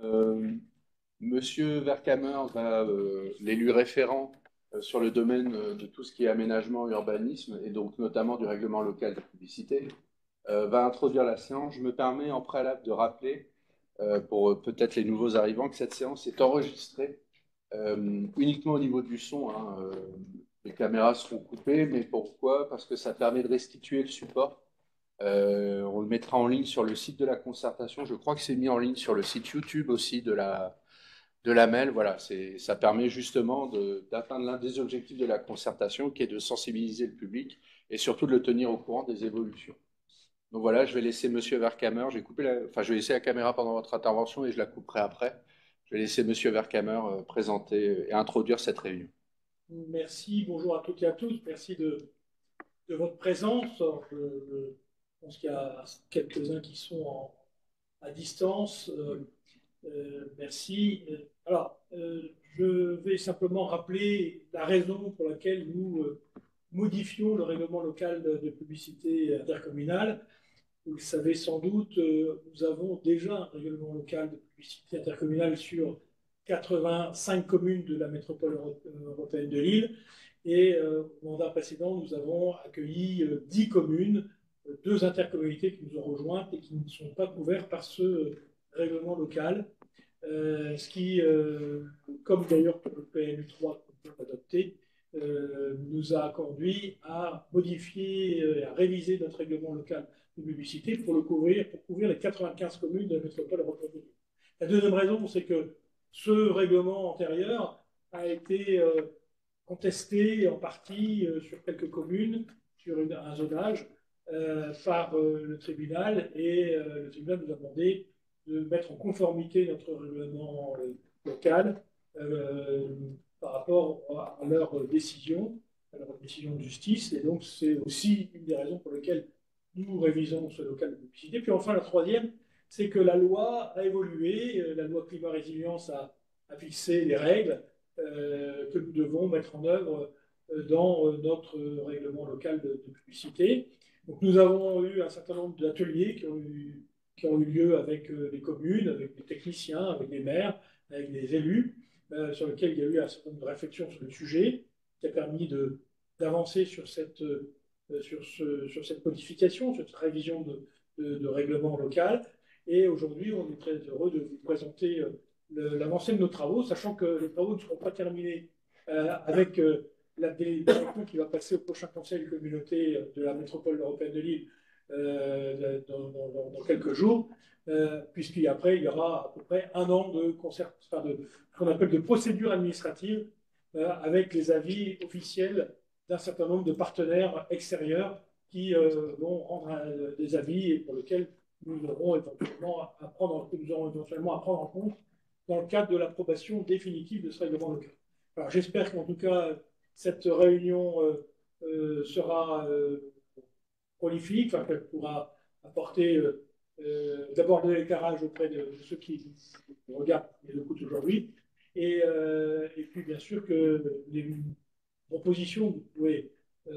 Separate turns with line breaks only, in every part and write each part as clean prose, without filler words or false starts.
Euh, Monsieur Vercamer, l'élu référent sur le domaine de tout ce qui est aménagement, urbanisme, et donc notamment du règlement local de publicité, va introduire la séance. Je me permets en préalable de rappeler, pour peut-être les nouveaux arrivants, que cette séance est enregistrée uniquement au niveau du son, hein. Les caméras seront coupées, mais pourquoi? Parce que ça permet de restituer le support. On le mettra en ligne sur le site de la concertation. Je crois que c'est mis en ligne sur le site YouTube aussi de la MEL. Voilà, ça permet justement d'atteindre l'un des objectifs de la concertation, qui est de sensibiliser le public et surtout de le tenir au courant des évolutions. Donc voilà, je vais laisser Monsieur Vercamer. Enfin, je vais laisser la caméra pendant votre intervention et je la couperai après. Je vais laisser Monsieur Vercamer présenter et introduire cette réunion.
Merci, bonjour à toutes et à tous. Merci de votre présence. Je pense qu'il y a quelques-uns qui sont à distance. Merci. Je vais simplement rappeler la raison pour laquelle nous modifions le règlement local de publicité intercommunale. Vous le savez sans doute, nous avons déjà un règlement local de publicité intercommunale sur 85 communes de la métropole européenne de Lille. Et au mandat précédent, nous avons accueilli 10 communes, deux intercommunalités qui nous ont rejointes et qui ne sont pas couvertes par ce règlement local. Ce qui, comme d'ailleurs pour le PLU3 qu'on peut adopter, nous a conduit à modifier et à réviser notre règlement local de publicité pour couvrir les 95 communes de la métropole européenne. La deuxième raison, c'est que ce règlement antérieur a été contesté en partie sur quelques communes, sur un zonage, par le tribunal, et le tribunal nous a demandé de mettre en conformité notre règlement local euh, par rapport à leur décision, de justice. Et donc, c'est aussi une des raisons pour lesquelles nous révisons ce local de publicité. Puis enfin, la troisième, c'est que la loi a évolué. La loi climat résilience a fixé les règles que nous devons mettre en œuvre dans notre règlement local de publicité. Donc, nous avons eu un certain nombre d'ateliers qui ont eu lieu avec les communes, avec les techniciens, avec les maires, avec les élus, sur lesquels il y a eu un certain nombre de réflexions sur le sujet, qui a permis d'avancer sur sur cette modification, sur cette révision de règlement local. Et aujourd'hui, on est très heureux de vous présenter l'avancée de nos travaux, sachant que les travaux ne seront pas terminés avec la délibération qui va passer au prochain conseil de communauté de la métropole européenne de Lille dans quelques jours, puisqu'après, il y aura à peu près un an de concert, enfin ce qu'on appelle de procédure administrative avec les avis officiels d'un certain nombre de partenaires extérieurs qui vont rendre des avis et pour lesquels nous aurons éventuellement à prendre en compte dans le cadre de l'approbation définitive de ce règlement local. Alors j'espère qu'en tout cas, cette réunion sera prolifique, enfin, qu'elle pourra apporter d'abord de l'éclairage auprès de ceux qui regardent et écoutent aujourd'hui, et puis bien sûr que les propositions que vous pouvez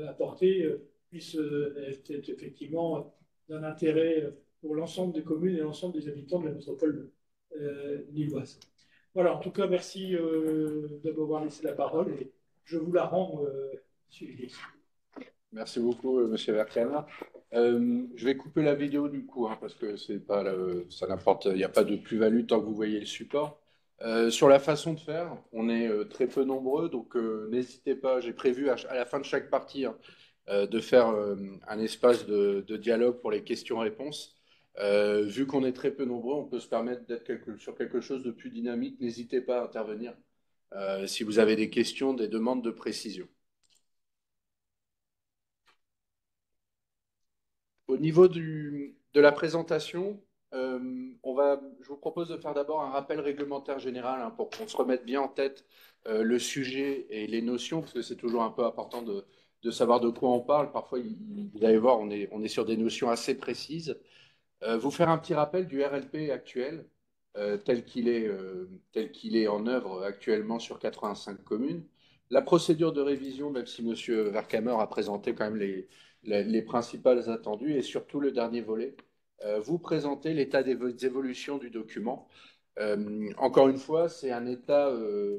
apporter puissent être effectivement d'un intérêt pour l'ensemble des communes et l'ensemble des habitants de la métropole lilloise. Voilà, en tout cas, merci de m'avoir laissé la parole et je vous la rends, Sylvie.
Merci beaucoup, Monsieur Vercamer. Je vais couper la vidéo du coup, hein, parce que c'est pas ça n'importe, il n'y a pas de plus-value tant que vous voyez le support. Sur la façon de faire, on est très peu nombreux, donc n'hésitez pas. J'ai prévu à la fin de chaque partie, hein, de faire un espace de dialogue pour les questions-réponses. Vu qu'on est très peu nombreux, on peut se permettre d'être sur quelque chose de plus dynamique. N'hésitez pas à intervenir si vous avez des questions, des demandes de précision. Au niveau de la présentation, je vous propose de faire d'abord un rappel réglementaire général, hein, pour qu'on se remette bien en tête le sujet et les notions, parce que c'est toujours un peu important de savoir de quoi on parle. Parfois, vous allez voir, on est sur des notions assez précises. Vous faire un petit rappel du RLP actuel, tel qu'il est en œuvre actuellement sur 85 communes. La procédure de révision, même si M. Vercamer a présenté quand même les principales attendues, et surtout le dernier volet, vous présenter l'état des évolutions du document, Encore une fois, c'est un état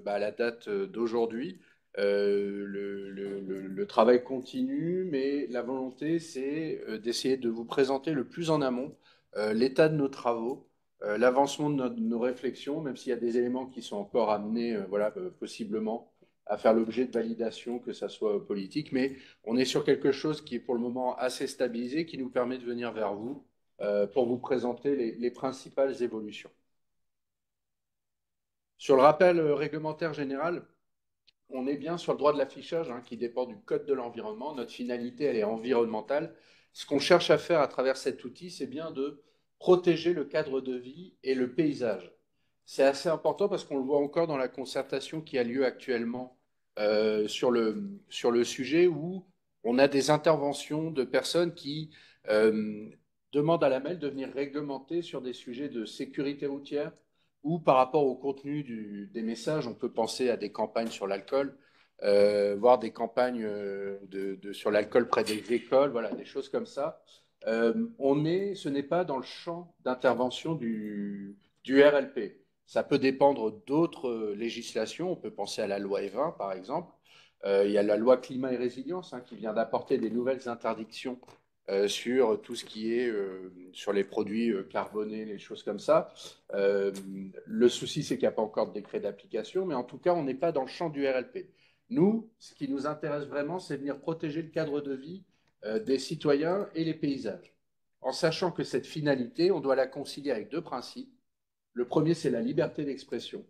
à la date d'aujourd'hui. Le travail continue, mais la volonté, c'est d'essayer de vous présenter le plus en amont l'état de nos travaux, l'avancement de nos réflexions, même s'il y a des éléments qui sont encore amenés, voilà, possiblement à faire l'objet de validation, que ça soit politique, mais on est sur quelque chose qui est pour le moment assez stabilisé, qui nous permet de venir vers vous pour vous présenter les principales évolutions. Sur le rappel réglementaire général, on est bien sur le droit de l'affichage hein, qui dépend du code de l'environnement. Notre finalité, elle est environnementale. Ce qu'on cherche à faire à travers cet outil, c'est bien de protéger le cadre de vie et le paysage. C'est assez important parce qu'on le voit encore dans la concertation qui a lieu actuellement sur le sujet où on a des interventions de personnes qui demandent à la MEL de venir réglementer sur des sujets de sécurité routière, ou par rapport au contenu des messages, on peut penser à des campagnes sur l'alcool, voire des campagnes sur l'alcool près des écoles, voilà, des choses comme ça. Ce n'est pas dans le champ d'intervention du RLP. Ça peut dépendre d'autres législations. On peut penser à la loi E20, par exemple. Il y a la loi climat et résilience hein, qui vient d'apporter des nouvelles interdictions sur tout ce qui est sur les produits carbonés, les choses comme ça. Le souci, c'est qu'il n'y a pas encore de décret d'application, mais en tout cas, on n'est pas dans le champ du RLP. Nous, ce qui nous intéresse vraiment, c'est venir protéger le cadre de vie des citoyens et les paysages. En sachant que cette finalité, on doit la concilier avec deux principes. Le premier, c'est la liberté d'expression.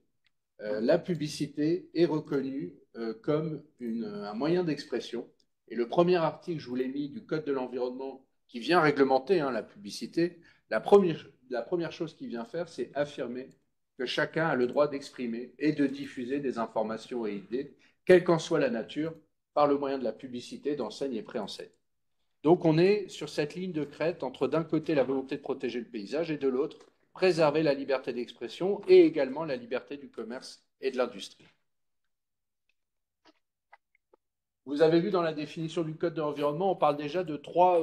La publicité est reconnue comme un moyen d'expression. Et le premier article, je vous l'ai mis, du Code de l'environnement, qui vient réglementer hein, la publicité, la première chose qu'il vient faire, c'est affirmer que chacun a le droit d'exprimer et de diffuser des informations et idées, quelle qu'en soit la nature, par le moyen de la publicité, d'enseigne et préenseigne. Donc on est sur cette ligne de crête entre d'un côté la volonté de protéger le paysage et de l'autre préserver la liberté d'expression et également la liberté du commerce et de l'industrie. Vous avez vu dans la définition du Code de l'environnement, on parle déjà de trois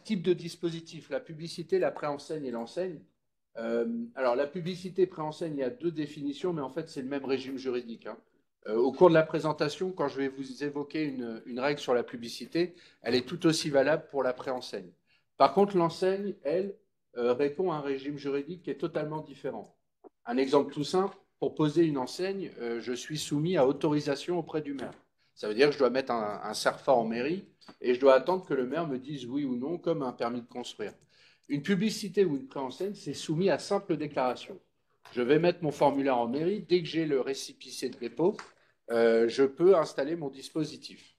types de dispositifs, la publicité, la préenseigne et l'enseigne. Alors la publicité préenseigne, il y a deux définitions, mais en fait c'est le même régime juridique. Hein. Au cours de la présentation, quand je vais vous évoquer une règle sur la publicité, elle est tout aussi valable pour la préenseigne. Par contre, l'enseigne, elle, répond à un régime juridique qui est totalement différent. Un exemple tout simple, pour poser une enseigne, je suis soumis à autorisation auprès du maire. Ça veut dire que je dois mettre un CERFA en mairie et je dois attendre que le maire me dise oui ou non, comme un permis de construire. Une publicité ou une préenseigne, c'est soumis à simple déclaration. Je vais mettre mon formulaire en mairie. Dès que j'ai le récépissé de dépôt, je peux installer mon dispositif.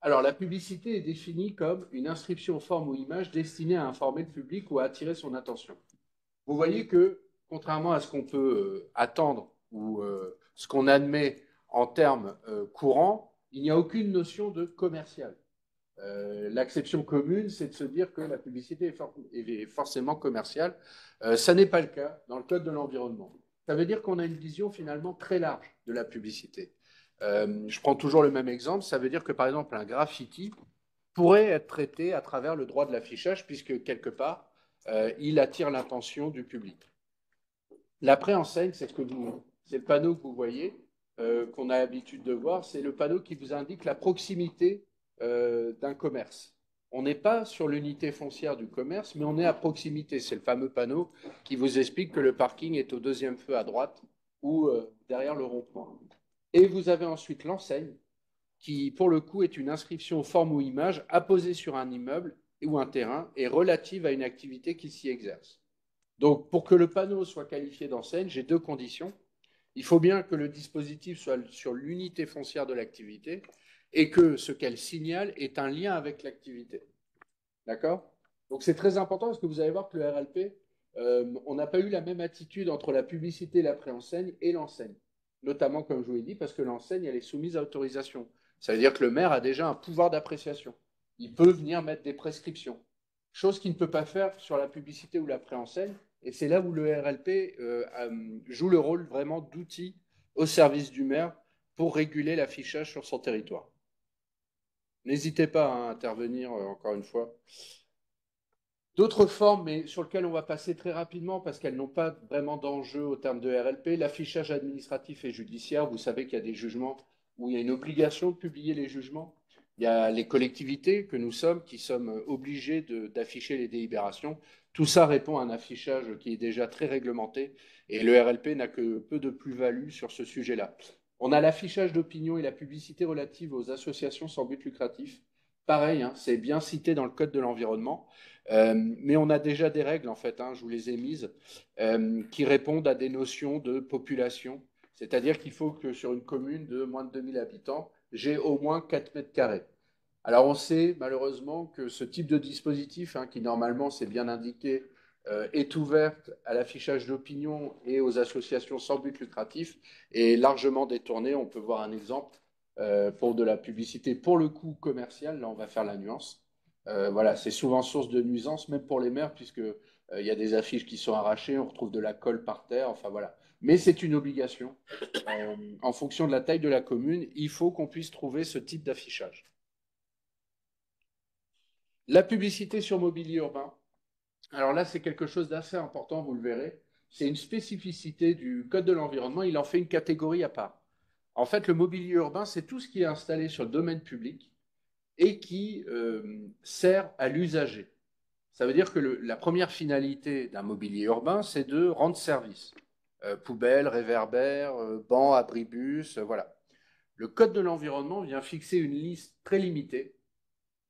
Alors, la publicité est définie comme une inscription forme ou image destinée à informer le public ou à attirer son attention. Vous voyez que, contrairement à ce qu'on peut attendre ou ce qu'on admet en termes courants, il n'y a aucune notion de commercial. L'acception commune, c'est de se dire que la publicité est forcément commerciale. Ça n'est pas le cas dans le Code de l'environnement. Ça veut dire qu'on a une vision finalement très large de la publicité. Je prends toujours le même exemple. Ça veut dire que par exemple un graffiti pourrait être traité à travers le droit de l'affichage puisque quelque part, il attire l'attention du public. La préenseigne, c'est le panneau que vous voyez, qu'on a l'habitude de voir. C'est le panneau qui vous indique la proximité d'un commerce. On n'est pas sur l'unité foncière du commerce, mais on est à proximité. C'est le fameux panneau qui vous explique que le parking est au deuxième feu à droite ou derrière le rond-point. Et vous avez ensuite l'enseigne, qui pour le coup est une inscription forme ou image apposée sur un immeuble ou un terrain et relative à une activité qui s'y exerce. Donc, pour que le panneau soit qualifié d'enseigne, j'ai deux conditions. Il faut bien que le dispositif soit sur l'unité foncière de l'activité et que ce qu'elle signale ait un lien avec l'activité. D'accord? Donc, c'est très important parce que vous allez voir que le RLP, on n'a pas eu la même attitude entre la publicité, la préenseigne et l'enseigne. Notamment, comme je vous l'ai dit, parce que l'enseigne, elle est soumise à autorisation. Ça veut dire que le maire a déjà un pouvoir d'appréciation. Il peut venir mettre des prescriptions. Chose qu'il ne peut pas faire sur la publicité ou la préenseigne. Et c'est là où le RLP joue le rôle vraiment d'outil au service du maire pour réguler l'affichage sur son territoire. N'hésitez pas à intervenir encore une fois. D'autres formes, mais sur lesquelles on va passer très rapidement parce qu'elles n'ont pas vraiment d'enjeu au terme de RLP, l'affichage administratif et judiciaire. Vous savez qu'il y a des jugements où il y a une obligation de publier les jugements. Il y a les collectivités que nous sommes qui sommes obligés d'afficher les délibérations. Tout ça répond à un affichage qui est déjà très réglementé et le RLP n'a que peu de plus-value sur ce sujet-là. On a l'affichage d'opinion et la publicité relative aux associations sans but lucratif. Pareil, hein, c'est bien cité dans le Code de l'environnement. Mais on a déjà des règles, en fait, hein, je vous les ai mises, qui répondent à des notions de population. C'est-à-dire qu'il faut que sur une commune de moins de 2000 habitants, j'ai au moins 4 mètres carrés. Alors on sait malheureusement que ce type de dispositif, hein, qui normalement c'est bien indiqué, est ouverte à l'affichage d'opinion et aux associations sans but lucratif, est largement détourné. On peut voir un exemple pour de la publicité, pour le coup commercial, là on va faire la nuance. Voilà, c'est souvent source de nuisance, même pour les maires, puisque il y a des affiches qui sont arrachées, on retrouve de la colle par terre, enfin voilà. Mais c'est une obligation. En fonction de la taille de la commune, il faut qu'on puisse trouver ce type d'affichage. La publicité sur mobilier urbain. Alors là, c'est quelque chose d'assez important, vous le verrez. C'est une spécificité du Code de l'environnement, il en fait une catégorie à part. En fait, le mobilier urbain, c'est tout ce qui est installé sur le domaine public et qui sert à l'usager. Ça veut dire que la première finalité d'un mobilier urbain, c'est de rendre service. Poubelles, réverbères, bancs, abribus, voilà. Le Code de l'environnement vient fixer une liste très limitée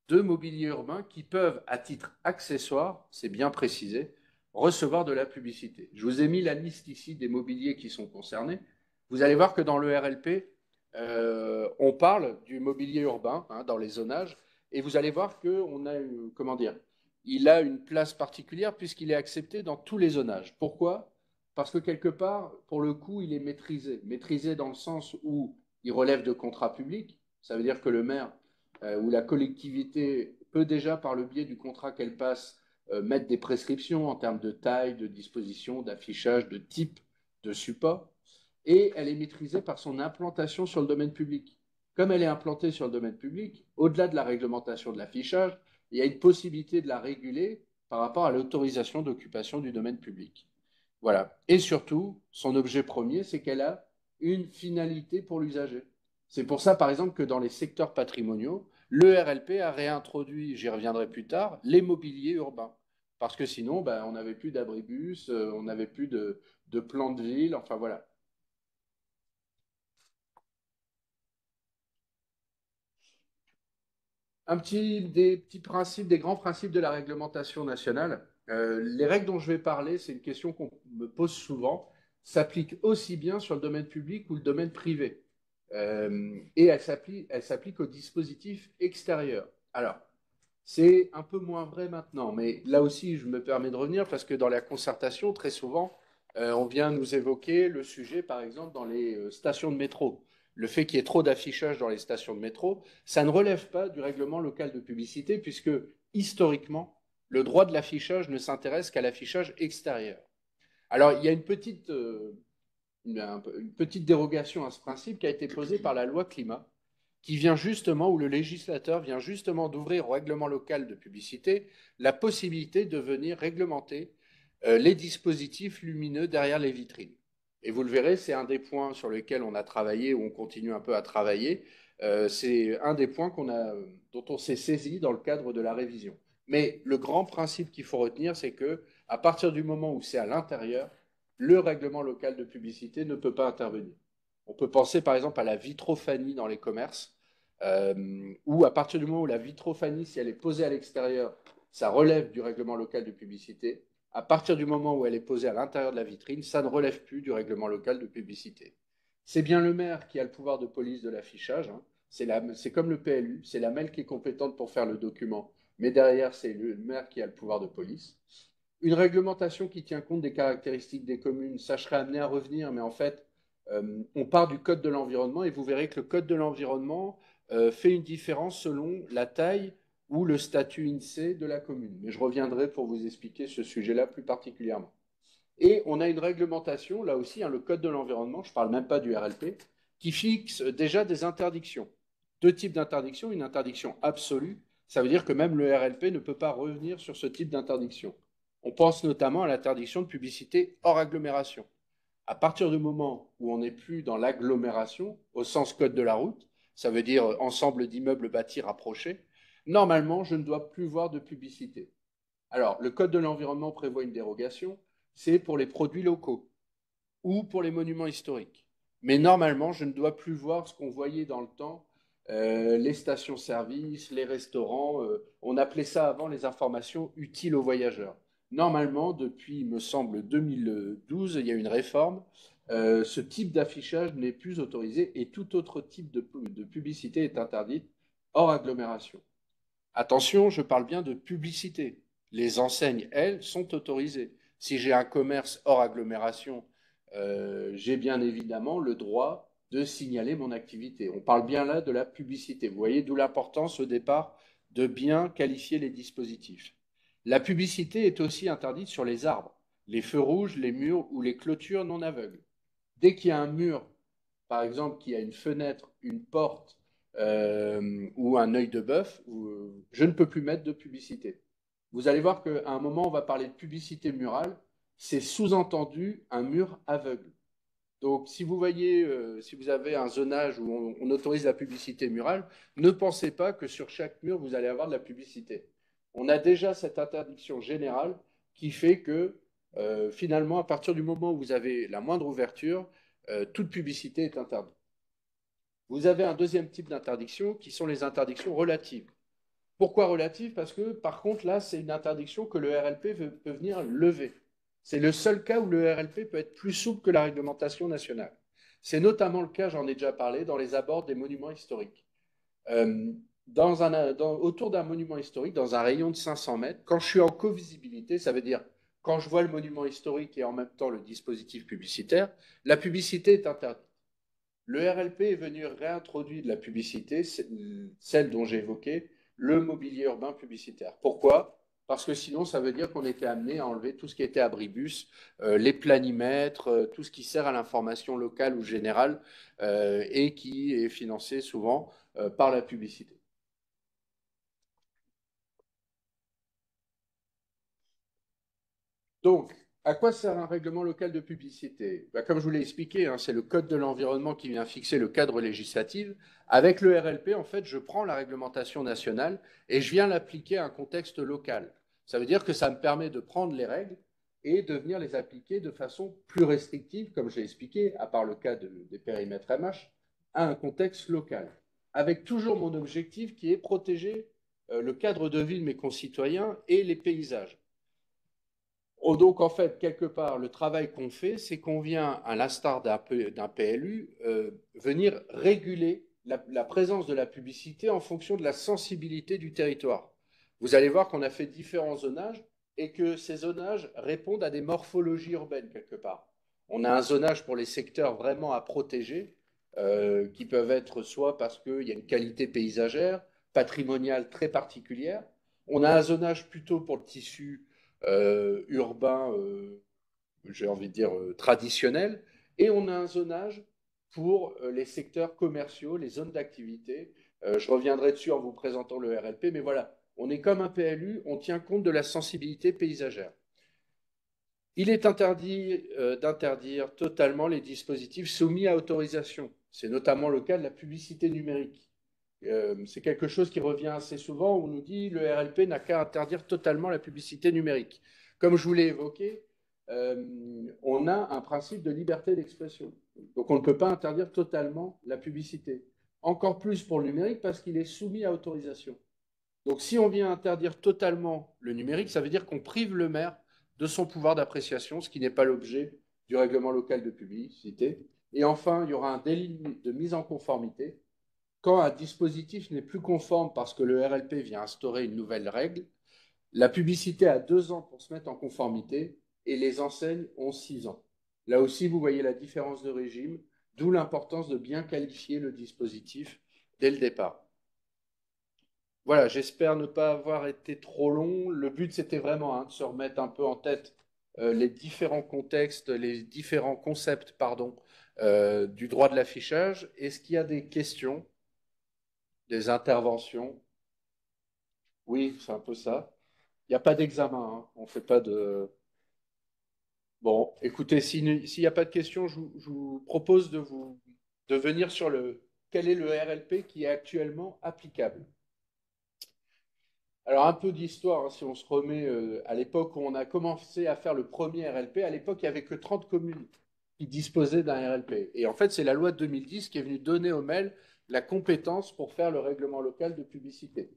de mobilier urbain qui peuvent, à titre accessoire, c'est bien précisé, recevoir de la publicité. Je vous ai mis la liste ici des mobiliers qui sont concernés. Vous allez voir que dans le RLP, on parle du mobilier urbain hein, dans les zonages, et vous allez voir qu'on a, comment dire, il a une place particulière puisqu'il est accepté dans tous les zonages. Pourquoi? Parce que quelque part, pour le coup, il est maîtrisé. Maîtrisé dans le sens où il relève de contrats publics. Ça veut dire que le maire où la collectivité peut déjà, par le biais du contrat qu'elle passe, mettre des prescriptions en termes de taille, de disposition, d'affichage, de type de support, et elle est maîtrisée par son implantation sur le domaine public. Comme elle est implantée sur le domaine public, au-delà de la réglementation de l'affichage, il y a une possibilité de la réguler par rapport à l'autorisation d'occupation du domaine public. Voilà. Et surtout, son objet premier, c'est qu'elle a une finalité pour l'usager. C'est pour ça, par exemple, que dans les secteurs patrimoniaux, le RLP a réintroduit, j'y reviendrai plus tard, les mobiliers urbains. Parce que sinon, ben, on n'avait plus d'abribus, on n'avait plus de plans de ville, enfin voilà. Des petits principes, des grands principes de la réglementation nationale. Les règles dont je vais parler, c'est une question qu'on me pose souvent, s'appliquent aussi bien sur le domaine public ou le domaine privé. Et elles s'appliquent aux dispositifs extérieurs. Alors, c'est un peu moins vrai maintenant, mais là aussi, je me permets de revenir parce que dans la concertation, très souvent, on vient nous évoquer le sujet, par exemple, dans les stations de métro. Le fait qu'il y ait trop d'affichage dans les stations de métro, ça ne relève pas du règlement local de publicité, puisque historiquement, le droit de l'affichage ne s'intéresse qu'à l'affichage extérieur. Alors, il y a une petite dérogation à ce principe qui a été posée par la loi climat, qui vient justement, où le législateur vient justement d'ouvrir au règlement local de publicité la possibilité de venir réglementer les dispositifs lumineux derrière les vitrines. Et vous le verrez, c'est un des points sur lesquels on a travaillé, ou on continue un peu à travailler. C'est un des points dont on s'est saisi dans le cadre de la révision. Mais le grand principe qu'il faut retenir, c'est que à partir du moment où c'est à l'intérieur, le règlement local de publicité ne peut pas intervenir. On peut penser par exemple à la vitrophanie dans les commerces, où à partir du moment où la vitrophanie, si elle est posée à l'extérieur, ça relève du règlement local de publicité. À partir du moment où elle est posée à l'intérieur de la vitrine, ça ne relève plus du règlement local de publicité. C'est bien le maire qui a le pouvoir de police de l'affichage. Hein. C'est comme le PLU, c'est la MEL qui est compétente pour faire le document, mais derrière, c'est le maire qui a le pouvoir de police. Une réglementation qui tient compte des caractéristiques des communes, ça serait amené à revenir, mais en fait, on part du Code de l'environnement et vous verrez que le Code de l'environnement fait une différence selon la taille ou le statut INSEE de la commune. Mais je reviendrai pour vous expliquer ce sujet-là plus particulièrement. Et on a une réglementation, là aussi, hein, le Code de l'environnement, je ne parle même pas du RLP, qui fixe déjà des interdictions. Deux types d'interdictions. Une interdiction absolue, Ça veut dire que même le RLP ne peut pas revenir sur ce type d'interdiction. On pense notamment à l'interdiction de publicité hors agglomération. À partir du moment où on n'est plus dans l'agglomération, au sens code de la route, ça veut dire ensemble d'immeubles bâtis rapprochés, normalement, je ne dois plus voir de publicité. Alors, le code de l'environnement prévoit une dérogation, c'est pour les produits locaux ou pour les monuments historiques. Mais normalement, je ne dois plus voir ce qu'on voyait dans le temps, les stations-service, les restaurants. On appelait ça avant les informations utiles aux voyageurs. Normalement, depuis, il me semble, 2012, il y a une réforme. Ce type d'affichage n'est plus autorisé et tout autre type de publicité est interdite hors agglomération. Attention, je parle bien de publicité. Les enseignes, elles, sont autorisées. Si j'ai un commerce hors agglomération, j'ai bien évidemment le droit de signaler mon activité. On parle bien là de la publicité. Vous voyez, d'où l'importance au départ de bien qualifier les dispositifs. La publicité est aussi interdite sur les arbres, les feux rouges, les murs ou les clôtures non aveugles. Dès qu'il y a un mur, par exemple, qui a une fenêtre, une porte ou un œil de bœuf, je ne peux plus mettre de publicité. Vous allez voir qu'à un moment, on va parler de publicité murale. C'est sous-entendu un mur aveugle. Donc, si vous voyez, si vous avez un zonage où on autorise la publicité murale, ne pensez pas que sur chaque mur, vous allez avoir de la publicité. On a déjà cette interdiction générale qui fait que, finalement, à partir du moment où vous avez la moindre ouverture, toute publicité est interdite. Vous avez un deuxième type d'interdiction qui sont les interdictions relatives. Pourquoi relatives? Parce que, par contre, là, c'est une interdiction que le RLP peut venir lever. C'est le seul cas où le RLP peut être plus souple que la réglementation nationale. C'est notamment le cas, j'en ai déjà parlé, dans les abords des monuments historiques. Euh, autour d'un monument historique, dans un rayon de 500 mètres, quand je suis en co-visibilité, ça veut dire quand je vois le monument historique et en même temps le dispositif publicitaire, la publicité est interdite. Le RLP est venu réintroduire de la publicité, celle dont j'ai évoqué, le mobilier urbain publicitaire. Pourquoi? Parce que sinon, ça veut dire qu'on était amené à enlever tout ce qui était abribus, les planimètres, tout ce qui sert à l'information locale ou générale et qui est financé souvent par la publicité. Donc, à quoi sert un règlement local de publicité? Comme je vous l'ai expliqué, hein, c'est le Code de l'environnement qui vient fixer le cadre législatif. Avec le RLP, en fait, je prends la réglementation nationale et je viens l'appliquer à un contexte local. Ça veut dire que ça me permet de prendre les règles et de venir les appliquer de façon plus restrictive, comme j'ai expliqué, à part le cas des périmètres MH, à un contexte local. Avec toujours mon objectif qui est protéger le cadre de vie de mes concitoyens et les paysages. Oh, donc, en fait, quelque part, le travail qu'on fait, c'est qu'on vient, à l'instar d'un PLU, venir réguler la présence de la publicité en fonction de la sensibilité du territoire. Vous allez voir qu'on a fait différents zonages et que ces zonages répondent à des morphologies urbaines, quelque part. On a un zonage pour les secteurs vraiment à protéger, qui peuvent être soit parce qu'il y a une qualité paysagère, patrimoniale très particulière. On a un zonage plutôt pour le tissu urbain, j'ai envie de dire, traditionnel, et on a un zonage pour les secteurs commerciaux, les zones d'activité. Je reviendrai dessus en vous présentant le RLP, mais voilà, on est comme un PLU, on tient compte de la sensibilité paysagère. Il est interdit d'interdire totalement les dispositifs soumis à autorisation. C'est notamment le cas de la publicité numérique. C'est quelque chose qui revient assez souvent. On nous dit le RLP n'a qu'à interdire totalement la publicité numérique. Comme je vous l'ai évoqué, on a un principe de liberté d'expression. Donc on ne peut pas interdire totalement la publicité. Encore plus pour le numérique parce qu'il est soumis à autorisation. Donc si on vient interdire totalement le numérique, ça veut dire qu'on prive le maire de son pouvoir d'appréciation, ce qui n'est pas l'objet du règlement local de publicité. Et enfin, il y aura un délit de mise en conformité. Quand un dispositif n'est plus conforme parce que le RLP vient instaurer une nouvelle règle, la publicité a 2 ans pour se mettre en conformité et les enseignes ont 6 ans. Là aussi, vous voyez la différence de régime, d'où l'importance de bien qualifier le dispositif dès le départ. Voilà, j'espère ne pas avoir été trop long. Le but, c'était vraiment de se remettre un peu en tête les différents contextes, les différents concepts, pardon, du droit de l'affichage. Est-ce qu'il y a des questions, des interventions? Oui, c'est un peu ça. Il n'y a pas d'examen, hein. On fait pas de... Bon, écoutez, s'il n'y a pas de questions, je vous propose de venir sur quel est le RLP qui est actuellement applicable. Alors, un peu d'histoire, hein, si on se remet à l'époque où on a commencé à faire le premier RLP, à l'époque, il n'y avait que 30 communes qui disposaient d'un RLP. Et en fait, c'est la loi de 2010 qui est venue donner au MEL la compétence pour faire le règlement local de publicité.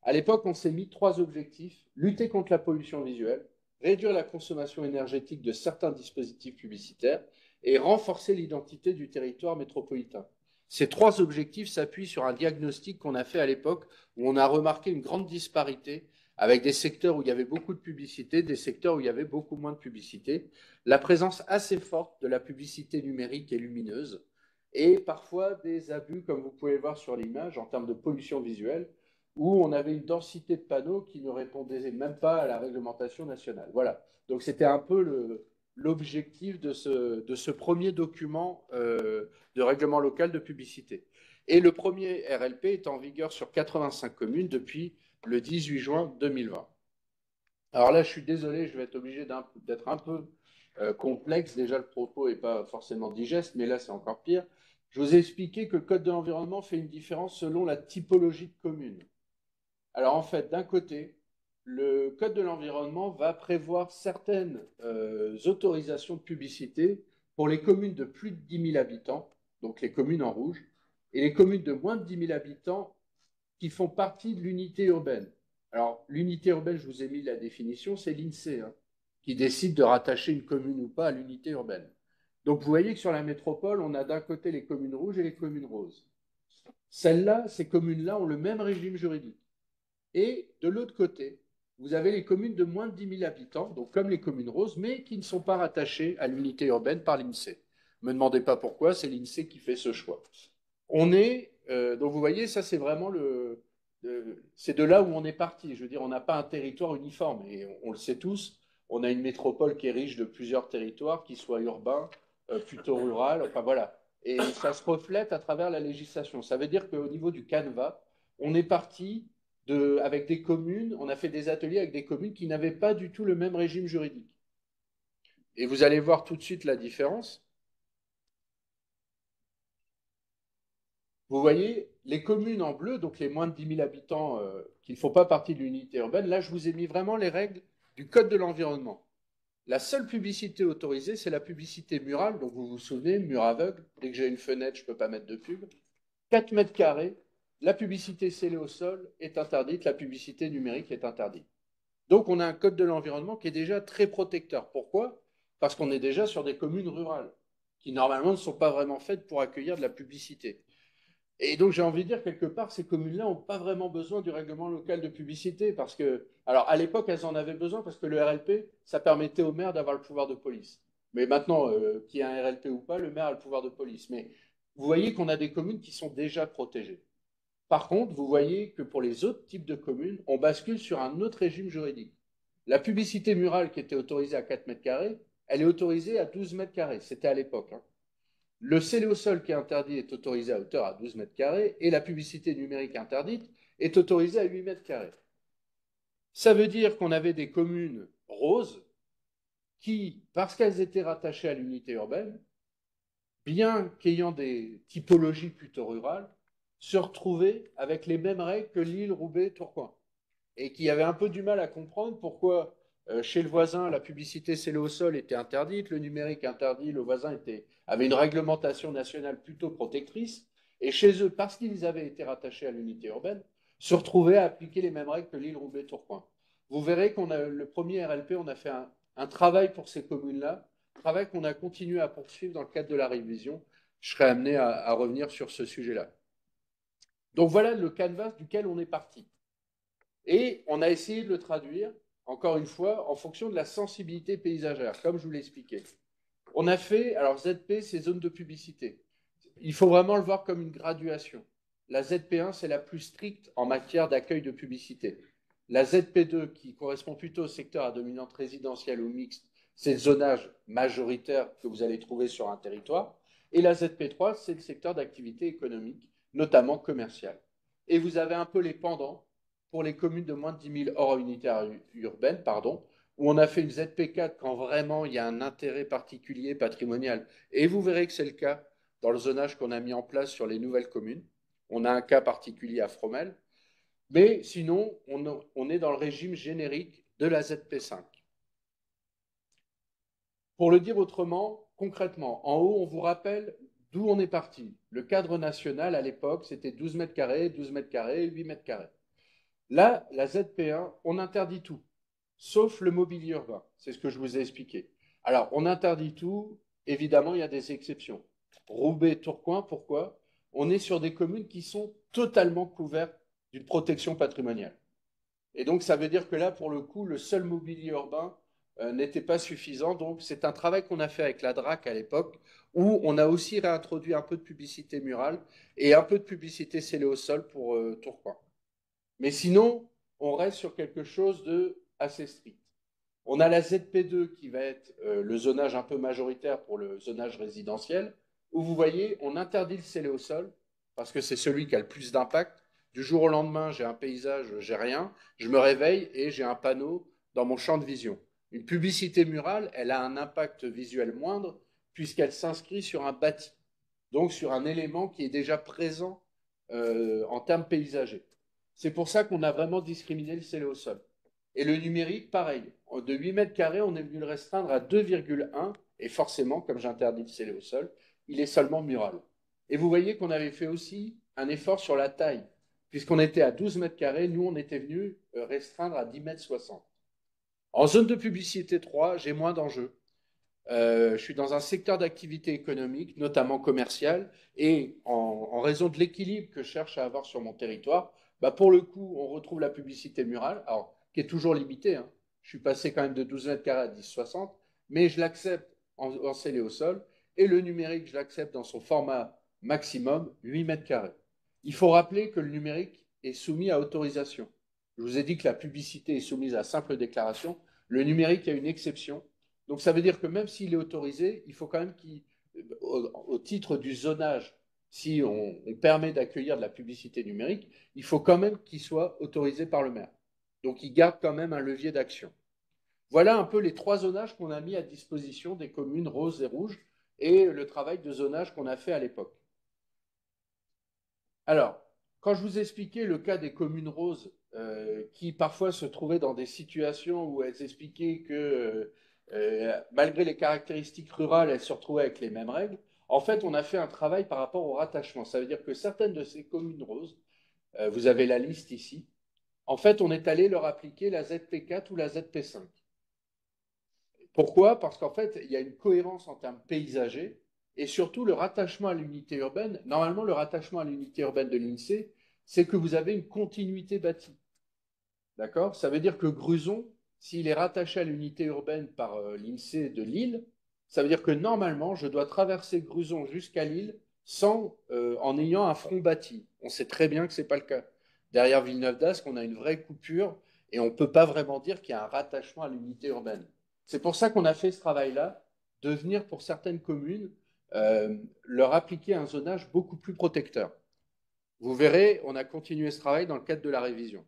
À l'époque, on s'est mis trois objectifs: lutter contre la pollution visuelle, réduire la consommation énergétique de certains dispositifs publicitaires et renforcer l'identité du territoire métropolitain. Ces trois objectifs s'appuient sur un diagnostic qu'on a fait à l'époque où on a remarqué une grande disparité avec des secteurs où il y avait beaucoup de publicité, des secteurs où il y avait beaucoup moins de publicité, la présence assez forte de la publicité numérique et lumineuse, et parfois des abus, comme vous pouvez le voir sur l'image, en termes de pollution visuelle, où on avait une densité de panneaux qui ne répondait même pas à la réglementation nationale. Voilà. Donc c'était un peu l'objectif de ce premier document de règlement local de publicité. Et le premier RLP est en vigueur sur 85 communes depuis le 18 juin 2020. Alors là, je suis désolé, je vais être obligé d'être un peu complexe. Déjà, le propos n'est pas forcément digeste, mais là, c'est encore pire. Je vous ai expliqué que le Code de l'environnement fait une différence selon la typologie de commune. Alors en fait, d'un côté, le Code de l'environnement va prévoir certaines autorisations de publicité pour les communes de plus de 10 000 habitants, donc les communes en rouge, et les communes de moins de 10 000 habitants qui font partie de l'unité urbaine. Alors l'unité urbaine, je vous ai mis la définition, c'est l'INSEE hein, qui décide de rattacher une commune ou pas à l'unité urbaine. Donc vous voyez que sur la métropole, on a d'un côté les communes rouges et les communes roses. Celles-là, ces communes-là ont le même régime juridique. Et de l'autre côté, vous avez les communes de moins de 10 000 habitants, donc comme les communes roses, mais qui ne sont pas rattachées à l'unité urbaine par l'INSEE. Ne me demandez pas pourquoi, c'est l'INSEE qui fait ce choix. Donc vous voyez, ça c'est vraiment c'est de là où on est parti. Je veux dire, on n'a pas un territoire uniforme, et on le sait tous, on a une métropole qui est riche de plusieurs territoires, qui soient urbains, plutôt rural, enfin voilà. Et ça se reflète à travers la législation. Ça veut dire qu'au niveau du canevas, on est parti avec des communes, on a fait des ateliers avec des communes qui n'avaient pas du tout le même régime juridique. Et vous allez voir tout de suite la différence. Vous voyez, les communes en bleu, donc les moins de 10 000 habitants qui ne font pas partie de l'unité urbaine, là je vous ai mis vraiment les règles du Code de l'environnement. La seule publicité autorisée, c'est la publicité murale, donc vous vous souvenez, mur aveugle, dès que j'ai une fenêtre, je ne peux pas mettre de pub. 4 mètres carrés, la publicité scellée au sol est interdite, la publicité numérique est interdite. Donc on a un code de l'environnement qui est déjà très protecteur. Pourquoi? Parce qu'on est déjà sur des communes rurales, qui normalement ne sont pas vraiment faites pour accueillir de la publicité. Et donc j'ai envie de dire, quelque part, ces communes-là n'ont pas vraiment besoin du règlement local de publicité, parce que, alors à l'époque, elles en avaient besoin, parce que le RLP, ça permettait au maire d'avoir le pouvoir de police. Mais maintenant, qu'il y ait un RLP ou pas, le maire a le pouvoir de police. Mais vous voyez qu'on a des communes qui sont déjà protégées. Par contre, vous voyez que pour les autres types de communes, on bascule sur un autre régime juridique. La publicité murale qui était autorisée à 4 mètres carrés, elle est autorisée à 12 mètres carrés. C'était à l'époque. Hein. Le scellé au sol qui est interdit est autorisé à hauteur à 12 mètres carrés et la publicité numérique interdite est autorisée à 8 mètres carrés. Ça veut dire qu'on avait des communes roses qui, parce qu'elles étaient rattachées à l'unité urbaine, bien qu'ayant des typologies plutôt rurales, se retrouvaient avec les mêmes règles que Lille, Roubaix, Tourcoing. Et qui avaient un peu du mal à comprendre pourquoi chez le voisin, la publicité scellée au sol était interdite, le numérique interdit, le voisin avait une réglementation nationale plutôt protectrice, et chez eux, parce qu'ils avaient été rattachés à l'unité urbaine, se retrouvaient à appliquer les mêmes règles que Lille, Roubaix, Tourcoing. Vous verrez qu'on a le premier RLP, on a fait un travail pour ces communes-là, travail qu'on a continué à poursuivre dans le cadre de la révision. Je serai amené à revenir sur ce sujet-là. Donc voilà le canevas duquel on est parti. Et on a essayé de le traduire, encore une fois, en fonction de la sensibilité paysagère, comme je vous l'ai expliqué. On a fait, alors ZP, c'est zone de publicité. Il faut vraiment le voir comme une graduation. La ZP1, c'est la plus stricte en matière d'accueil de publicité. La ZP2, qui correspond plutôt au secteur à dominante résidentielle ou mixte, c'est le zonage majoritaire que vous allez trouver sur un territoire. Et la ZP3, c'est le secteur d'activité économique, notamment commerciale. Et vous avez un peu les pendants pour les communes de moins de 10 000 hors unité urbaine, pardon, où on a fait une ZP4 quand vraiment il y a un intérêt particulier patrimonial. Et vous verrez que c'est le cas dans le zonage qu'on a mis en place sur les nouvelles communes. On a un cas particulier à Fromelles. Mais sinon, on est dans le régime générique de la ZP5. Pour le dire autrement, concrètement, en haut, on vous rappelle d'où on est parti. Le cadre national, à l'époque, c'était 12 mètres carrés, 12 mètres carrés, 8 mètres carrés. Là, la ZP1, on interdit tout, sauf le mobilier urbain. C'est ce que je vous ai expliqué. Alors, on interdit tout. Évidemment, il y a des exceptions. Roubaix, Tourcoing, pourquoi? On est sur des communes qui sont totalement couvertes d'une protection patrimoniale. Et donc, ça veut dire que là, pour le coup, le seul mobilier urbain n'était pas suffisant. Donc, c'est un travail qu'on a fait avec la DRAC à l'époque, où on a aussi réintroduit un peu de publicité murale et un peu de publicité scellée au sol pour Tourcoing. Mais sinon, on reste sur quelque chose de assez strict. On a la ZP2 qui va être le zonage un peu majoritaire pour le zonage résidentiel, où vous voyez, on interdit le scellé au sol, parce que c'est celui qui a le plus d'impact. Du jour au lendemain, j'ai un paysage, j'ai rien, je me réveille et j'ai un panneau dans mon champ de vision. Une publicité murale, elle a un impact visuel moindre, puisqu'elle s'inscrit sur un bâti, donc sur un élément qui est déjà présent en termes paysagers. C'est pour ça qu'on a vraiment discriminé le scellé au sol. Et le numérique, pareil. De 8 mètres carrés, on est venu le restreindre à 2,1. Et forcément, comme j'interdis le scellé au sol, il est seulement mural. Et vous voyez qu'on avait fait aussi un effort sur la taille. Puisqu'on était à 12 mètres carrés, nous, on était venu restreindre à 10 mètres 60. En zone de publicité 3, j'ai moins d'enjeux. Je suis dans un secteur d'activité économique, notamment commercial, et en raison de l'équilibre que je cherche à avoir sur mon territoire, bah pour le coup, on retrouve la publicité murale, alors, qui est toujours limitée. Hein. Je suis passé quand même de 12 mètres carrés à 10,60, mais je l'accepte en scellé au sol, et le numérique, je l'accepte dans son format maximum, 8 mètres carrés. Il faut rappeler que le numérique est soumis à autorisation. Je vous ai dit que la publicité est soumise à simple déclaration. Le numérique a une exception. Donc ça veut dire que même s'il est autorisé, il faut quand même qu'il, au titre du zonage, si on permet d'accueillir de la publicité numérique, il faut quand même qu'il soit autorisé par le maire. Donc il garde quand même un levier d'action. Voilà un peu les trois zonages qu'on a mis à disposition des communes roses et rouges et le travail de zonage qu'on a fait à l'époque. Alors, quand je vous expliquais le cas des communes roses qui parfois se trouvaient dans des situations où elles expliquaient que malgré les caractéristiques rurales, elles se retrouvaient avec les mêmes règles, en fait, on a fait un travail par rapport au rattachement. Ça veut dire que certaines de ces communes roses, vous avez la liste ici, en fait, on est allé leur appliquer la ZP4 ou la ZP5. Pourquoi? Parce qu'en fait, il y a une cohérence en termes paysagers et surtout le rattachement à l'unité urbaine. Normalement, le rattachement à l'unité urbaine de l'INSEE, c'est que vous avez une continuité bâtie. D'accord? Ça veut dire que Gruson, s'il est rattaché à l'unité urbaine par l'INSEE de Lille, ça veut dire que normalement, je dois traverser Gruson jusqu'à Lille en ayant un front bâti. On sait très bien que ce n'est pas le cas. Derrière Villeneuve-d'Ascq, on a une vraie coupure et on ne peut pas vraiment dire qu'il y a un rattachement à l'unité urbaine. C'est pour ça qu'on a fait ce travail-là, de venir pour certaines communes leur appliquer un zonage beaucoup plus protecteur. Vous verrez, on a continué ce travail dans le cadre de la révision.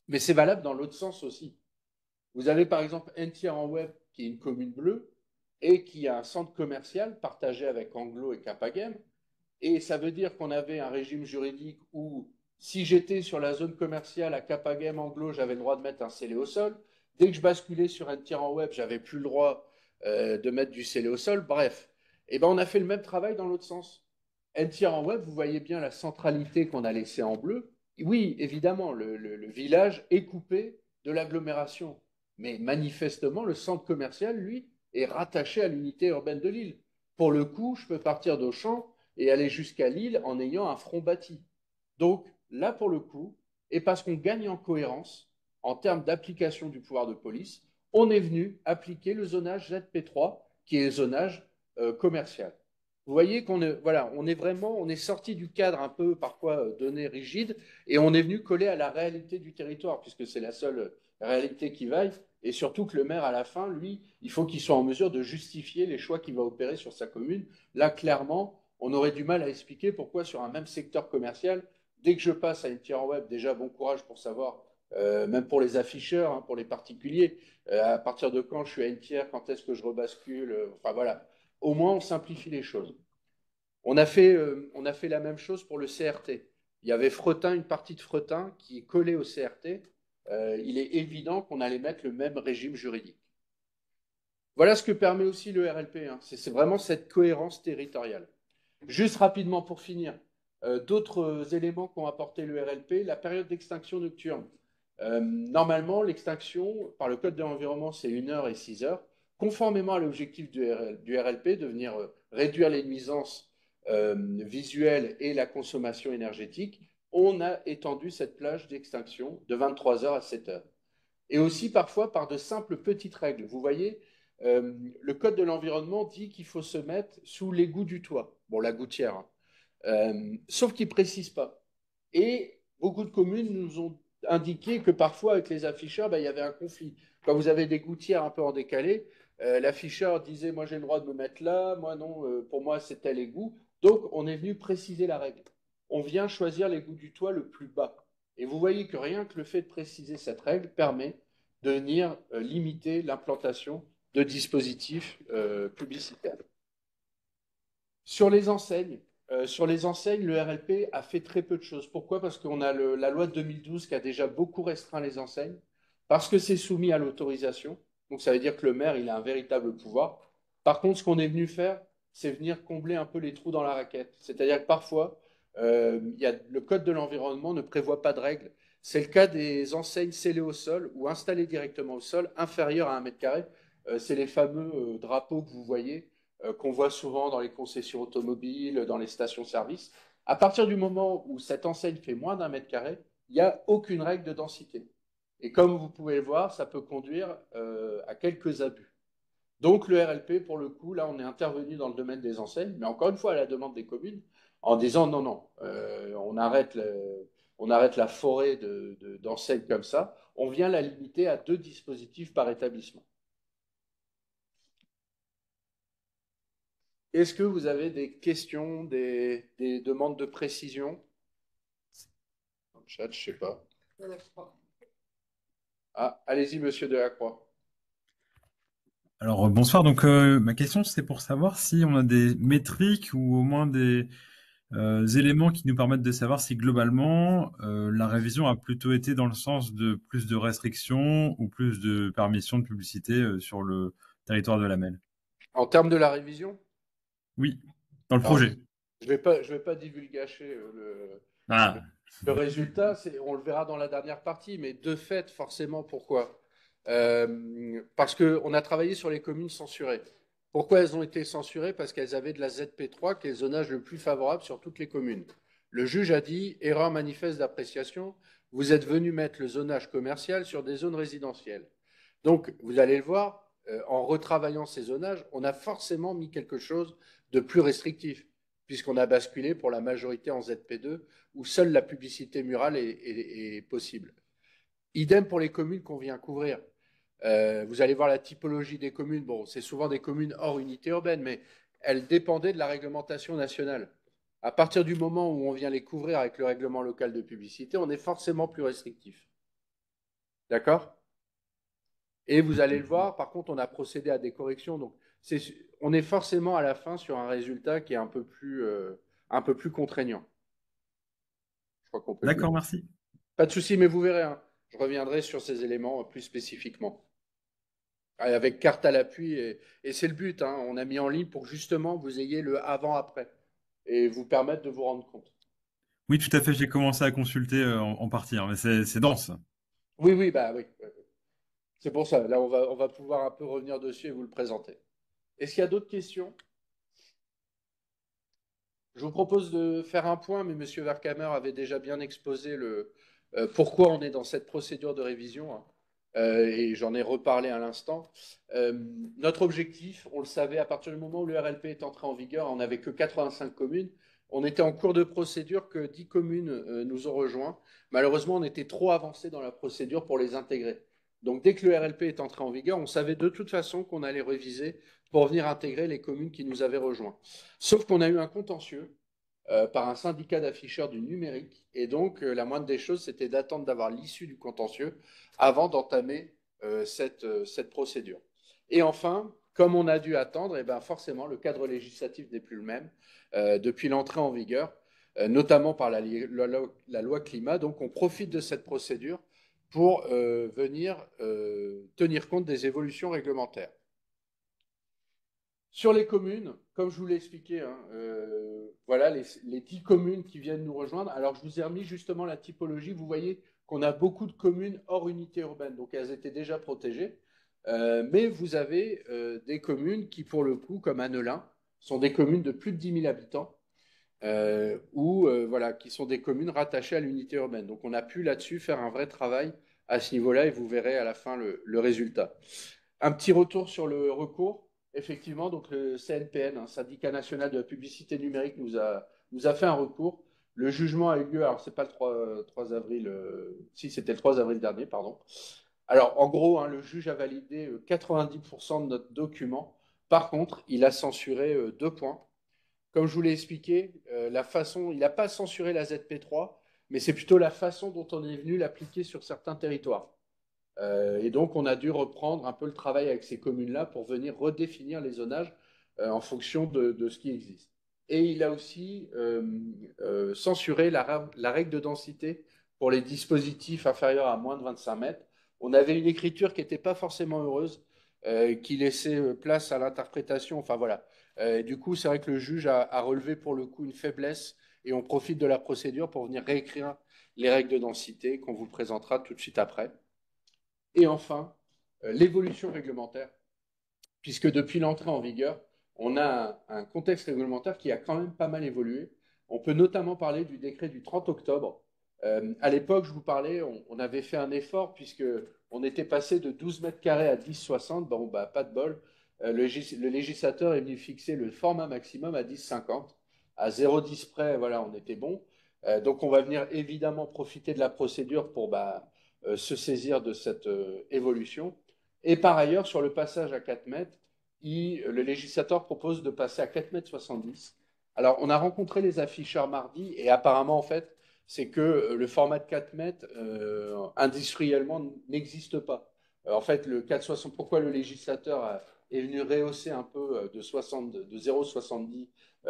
Mais c'est valable dans l'autre sens aussi. Vous avez par exemple Entier-en-Web, qui est une commune bleue, et qui a un centre commercial partagé avec Anglo et Capagem. Et ça veut dire qu'on avait un régime juridique où, si j'étais sur la zone commerciale à Capagem, Anglo, j'avais le droit de mettre un scellé au sol. Dès que je basculais sur Entier-en-Web, j'avais plus le droit de mettre du scellé au sol. Bref, et ben on a fait le même travail dans l'autre sens. Entier-en-Web, vous voyez bien la centralité qu'on a laissée en bleu. Oui, évidemment, le village est coupé de l'agglomération. Mais manifestement, le centre commercial, lui, est rattaché à l'unité urbaine de Lille. Pour le coup, je peux partir d'Auchan et aller jusqu'à Lille en ayant un front bâti. Donc là, pour le coup, et parce qu'on gagne en cohérence en termes d'application du pouvoir de police, on est venu appliquer le zonage ZP3, qui est le zonage commercial. Vous voyez qu'on est, voilà, on est sorti du cadre un peu parfois donné rigide et on est venu coller à la réalité du territoire, puisque c'est la seule réalité qui vaille. Et surtout que le maire, à la fin, lui, il faut qu'il soit en mesure de justifier les choix qu'il va opérer sur sa commune. Là, clairement, on aurait du mal à expliquer pourquoi sur un même secteur commercial, dès que je passe à une tiers web, déjà bon courage pour savoir, même pour les afficheurs, hein, pour les particuliers, à partir de quand je suis à une tiers, quand est-ce que je rebascule, enfin voilà. Au moins, on simplifie les choses. On a fait la même chose pour le CRT. Il y avait Fretin, une partie de Fretin qui est collée au CRT. Il est évident qu'on allait mettre le même régime juridique. Voilà ce que permet aussi le RLP, hein. C'est vraiment cette cohérence territoriale. Juste rapidement pour finir, d'autres éléments qu'ont apporté le RLP, la période d'extinction nocturne. Normalement, l'extinction par le Code de l'environnement, c'est 1 heure et 6 heures. Conformément à l'objectif du RLP de venir réduire les nuisances visuelles et la consommation énergétique, on a étendu cette plage d'extinction de 23 heures à 7 heures. Et aussi parfois par de simples petites règles. Vous voyez, le Code de l'environnement dit qu'il faut se mettre sous l'égout du toit. Bon, la gouttière, hein. Sauf qu'il ne précise pas. Et beaucoup de communes nous ont indiqué que parfois, avec les afficheurs, ben, il y avait un conflit. Quand vous avez des gouttières un peu en décalé, l'afficheur disait, moi j'ai le droit de me mettre là, moi non, pour moi c'est tel égout. Donc on est venu préciser la règle. On vient choisir l'égout du toit le plus bas. Et vous voyez que rien que le fait de préciser cette règle permet de venir limiter l'implantation de dispositifs publicitaires. Sur les enseignes, le RLP a fait très peu de choses. Pourquoi? Parce qu'on a la loi de 2012 qui a déjà beaucoup restreint les enseignes, parce que c'est soumis à l'autorisation. Donc ça veut dire que le maire, il a un véritable pouvoir. Par contre, ce qu'on est venu faire, c'est venir combler un peu les trous dans la raquette. C'est-à-dire que parfois, le Code de l'environnement ne prévoit pas de règles. C'est le cas des enseignes scellées au sol ou installées directement au sol, inférieures à 1 m². C'est les fameux drapeaux que vous voyez qu'on voit souvent dans les concessions automobiles, dans les stations-service. À partir du moment où cette enseigne fait moins d'1 m², il n'y a aucune règle de densité. Et comme vous pouvez le voir, ça peut conduire à quelques abus. Donc le RLP, pour le coup, là, on est intervenu dans le domaine des enseignes, mais encore une fois à la demande des communes, en disant non, non, on arrête la forêt d'enseignes comme ça, on vient la limiter à 2 dispositifs par établissement. Est-ce que vous avez des questions, des demandes de précision? Dans le chat, je ne sais pas. Ah, allez-y, monsieur Delacroix.
Alors, bonsoir. Donc, ma question, c'est pour savoir si on a des métriques ou au moins des éléments qui nous permettent de savoir si globalement la révision a plutôt été dans le sens de plus de restrictions ou plus de permissions de publicité sur le territoire de la MEL.
En termes de la révision?
Oui, dans le
Alors,
projet.
je vais pas divulgacher
Ah,
le résultat, on le verra dans la dernière partie, mais de fait, forcément, pourquoi? Parce qu'on a travaillé sur les communes censurées. Pourquoi elles ont été censurées? Parce qu'elles avaient de la ZP3, qui est le zonage le plus favorable sur toutes les communes. Le juge a dit, erreur manifeste d'appréciation, vous êtes venu mettre le zonage commercial sur des zones résidentielles. Donc, vous allez le voir, en retravaillant ces zonages, on a forcément mis quelque chose de plus restrictif, puisqu'on a basculé pour la majorité en ZP2, où seule la publicité murale est possible. Idem pour les communes qu'on vient couvrir. Vous allez voir la typologie des communes. Bon, c'est souvent des communes hors unité urbaine, mais elles dépendaient de la réglementation nationale. À partir du moment où on vient les couvrir avec le règlement local de publicité, on est forcément plus restrictif. D'accord? Et vous allez le voir, par contre, on a procédé à des corrections. Donc, on est forcément à la fin sur un résultat qui est un peu plus contraignant. Je crois qu'on peut le dire.
d'accord, merci.
Pas de souci, mais vous verrez, hein, je reviendrai sur ces éléments plus spécifiquement. Avec carte à l'appui, et c'est le but, hein, on a mis en ligne pour justement vous ayez le avant-après et vous permettre de vous rendre compte.
Oui, tout à fait. J'ai commencé à consulter en partie, hein, mais c'est dense.
Oui, oui, bah oui. C'est pour ça. Là, on va pouvoir un peu revenir dessus et vous le présenter. Est-ce qu'il y a d'autres questions? Je vous propose de faire un point, mais M. Vercamer avait déjà bien exposé pourquoi on est dans cette procédure de révision, hein. Et j'en ai reparlé à l'instant. Notre objectif, on le savait, à partir du moment où le RLP est entré en vigueur, on n'avait que 85 communes. On était en cours de procédure que 10 communes nous ont rejoints. Malheureusement, on était trop avancé dans la procédure pour les intégrer. Donc, dès que le RLP est entré en vigueur, on savait de toute façon qu'on allait réviser pour venir intégrer les communes qui nous avaient rejoints. Sauf qu'on a eu un contentieux par un syndicat d'afficheurs du numérique. Et donc, la moindre des choses, c'était d'attendre d'avoir l'issue du contentieux avant d'entamer cette procédure. Et enfin, comme on a dû attendre, eh ben forcément, le cadre législatif n'est plus le même depuis l'entrée en vigueur, notamment par la loi climat. Donc, on profite de cette procédure pour venir tenir compte des évolutions réglementaires. Sur les communes, comme je vous l'ai expliqué, hein, voilà les 10 communes qui viennent nous rejoindre. Alors, je vous ai remis justement la typologie. Vous voyez qu'on a beaucoup de communes hors unité urbaine, donc elles étaient déjà protégées. Mais vous avez des communes qui, pour le coup, comme Annelin, sont des communes de plus de 10 000 habitants, voilà, qui sont des communes rattachées à l'unité urbaine. Donc, on a pu là-dessus faire un vrai travail à ce niveau-là, et vous verrez à la fin le résultat. Un petit retour sur le recours. Effectivement, donc le CNPN, un syndicat national de la publicité numérique, nous a fait un recours. Le jugement a eu lieu, alors c'est pas le 3 avril, si c'était le 3 avril dernier, pardon. Alors en gros, hein, le juge a validé 90% de notre document. Par contre, il a censuré 2 points. Comme je vous l'ai expliqué, il n'a pas censuré la ZP3, mais c'est plutôt la façon dont on est venu l'appliquer sur certains territoires. Et donc, on a dû reprendre un peu le travail avec ces communes-là pour venir redéfinir les zonages en fonction de ce qui existe. Et il a aussi censuré la règle de densité pour les dispositifs inférieurs à moins de 25 mètres. On avait une écriture qui n'était pas forcément heureuse, qui laissait place à l'interprétation. Enfin voilà. Du coup, c'est vrai que le juge a relevé pour le coup une faiblesse et on profite de la procédure pour venir réécrire les règles de densité qu'on vous présentera tout de suite après. Et enfin, l'évolution réglementaire, puisque depuis l'entrée en vigueur, on a un contexte réglementaire qui a quand même pas mal évolué. On peut notamment parler du décret du 30 octobre. À l'époque, je vous parlais, on avait fait un effort puisque on était passé de 12 mètres carrés à 10,60. Bon, bah, pas de bol. Le législateur est venu fixer le format maximum à 10,50. À 0,10 près, voilà, on était bon. Donc, on va venir évidemment profiter de la procédure pour se saisir de cette évolution. Et par ailleurs, sur le passage à 4 mètres, le législateur propose de passer à 4,70 mètres. Alors, on a rencontré les afficheurs mardi et apparemment, en fait, c'est que le format de 4 mètres, industriellement, n'existe pas. En fait, le 4,60, pourquoi le législateur est venu rehausser un peu de 0,70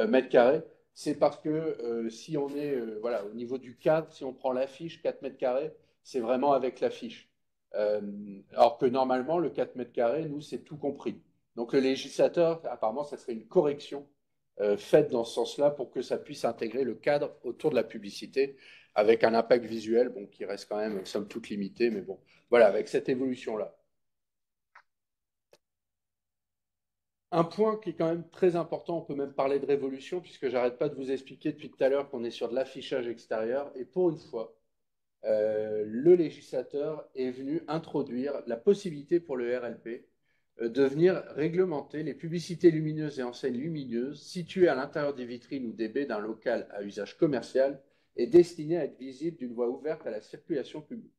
mètres carrés? C'est parce que si on est voilà, au niveau du cadre, si on prend l'affiche 4 mètres carrés, c'est vraiment avec l'affiche. Alors que normalement, le 4 mètres carrés, nous, c'est tout compris. Donc le législateur, apparemment, ça serait une correction faite dans ce sens-là pour que ça puisse intégrer le cadre autour de la publicité avec un impact visuel bon, qui reste quand même, somme toute, limité. Mais bon, voilà, avec cette évolution-là. Un point qui est quand même très important, on peut même parler de révolution, puisque j'arrête pas de vous expliquer depuis tout à l'heure qu'on est sur de l'affichage extérieur. Et pour une fois, le législateur est venu introduire la possibilité pour le RLP de venir réglementer les publicités lumineuses et enseignes lumineuses situées à l'intérieur des vitrines ou des baies d'un local à usage commercial et destinées à être visibles d'une voie ouverte à la circulation publique.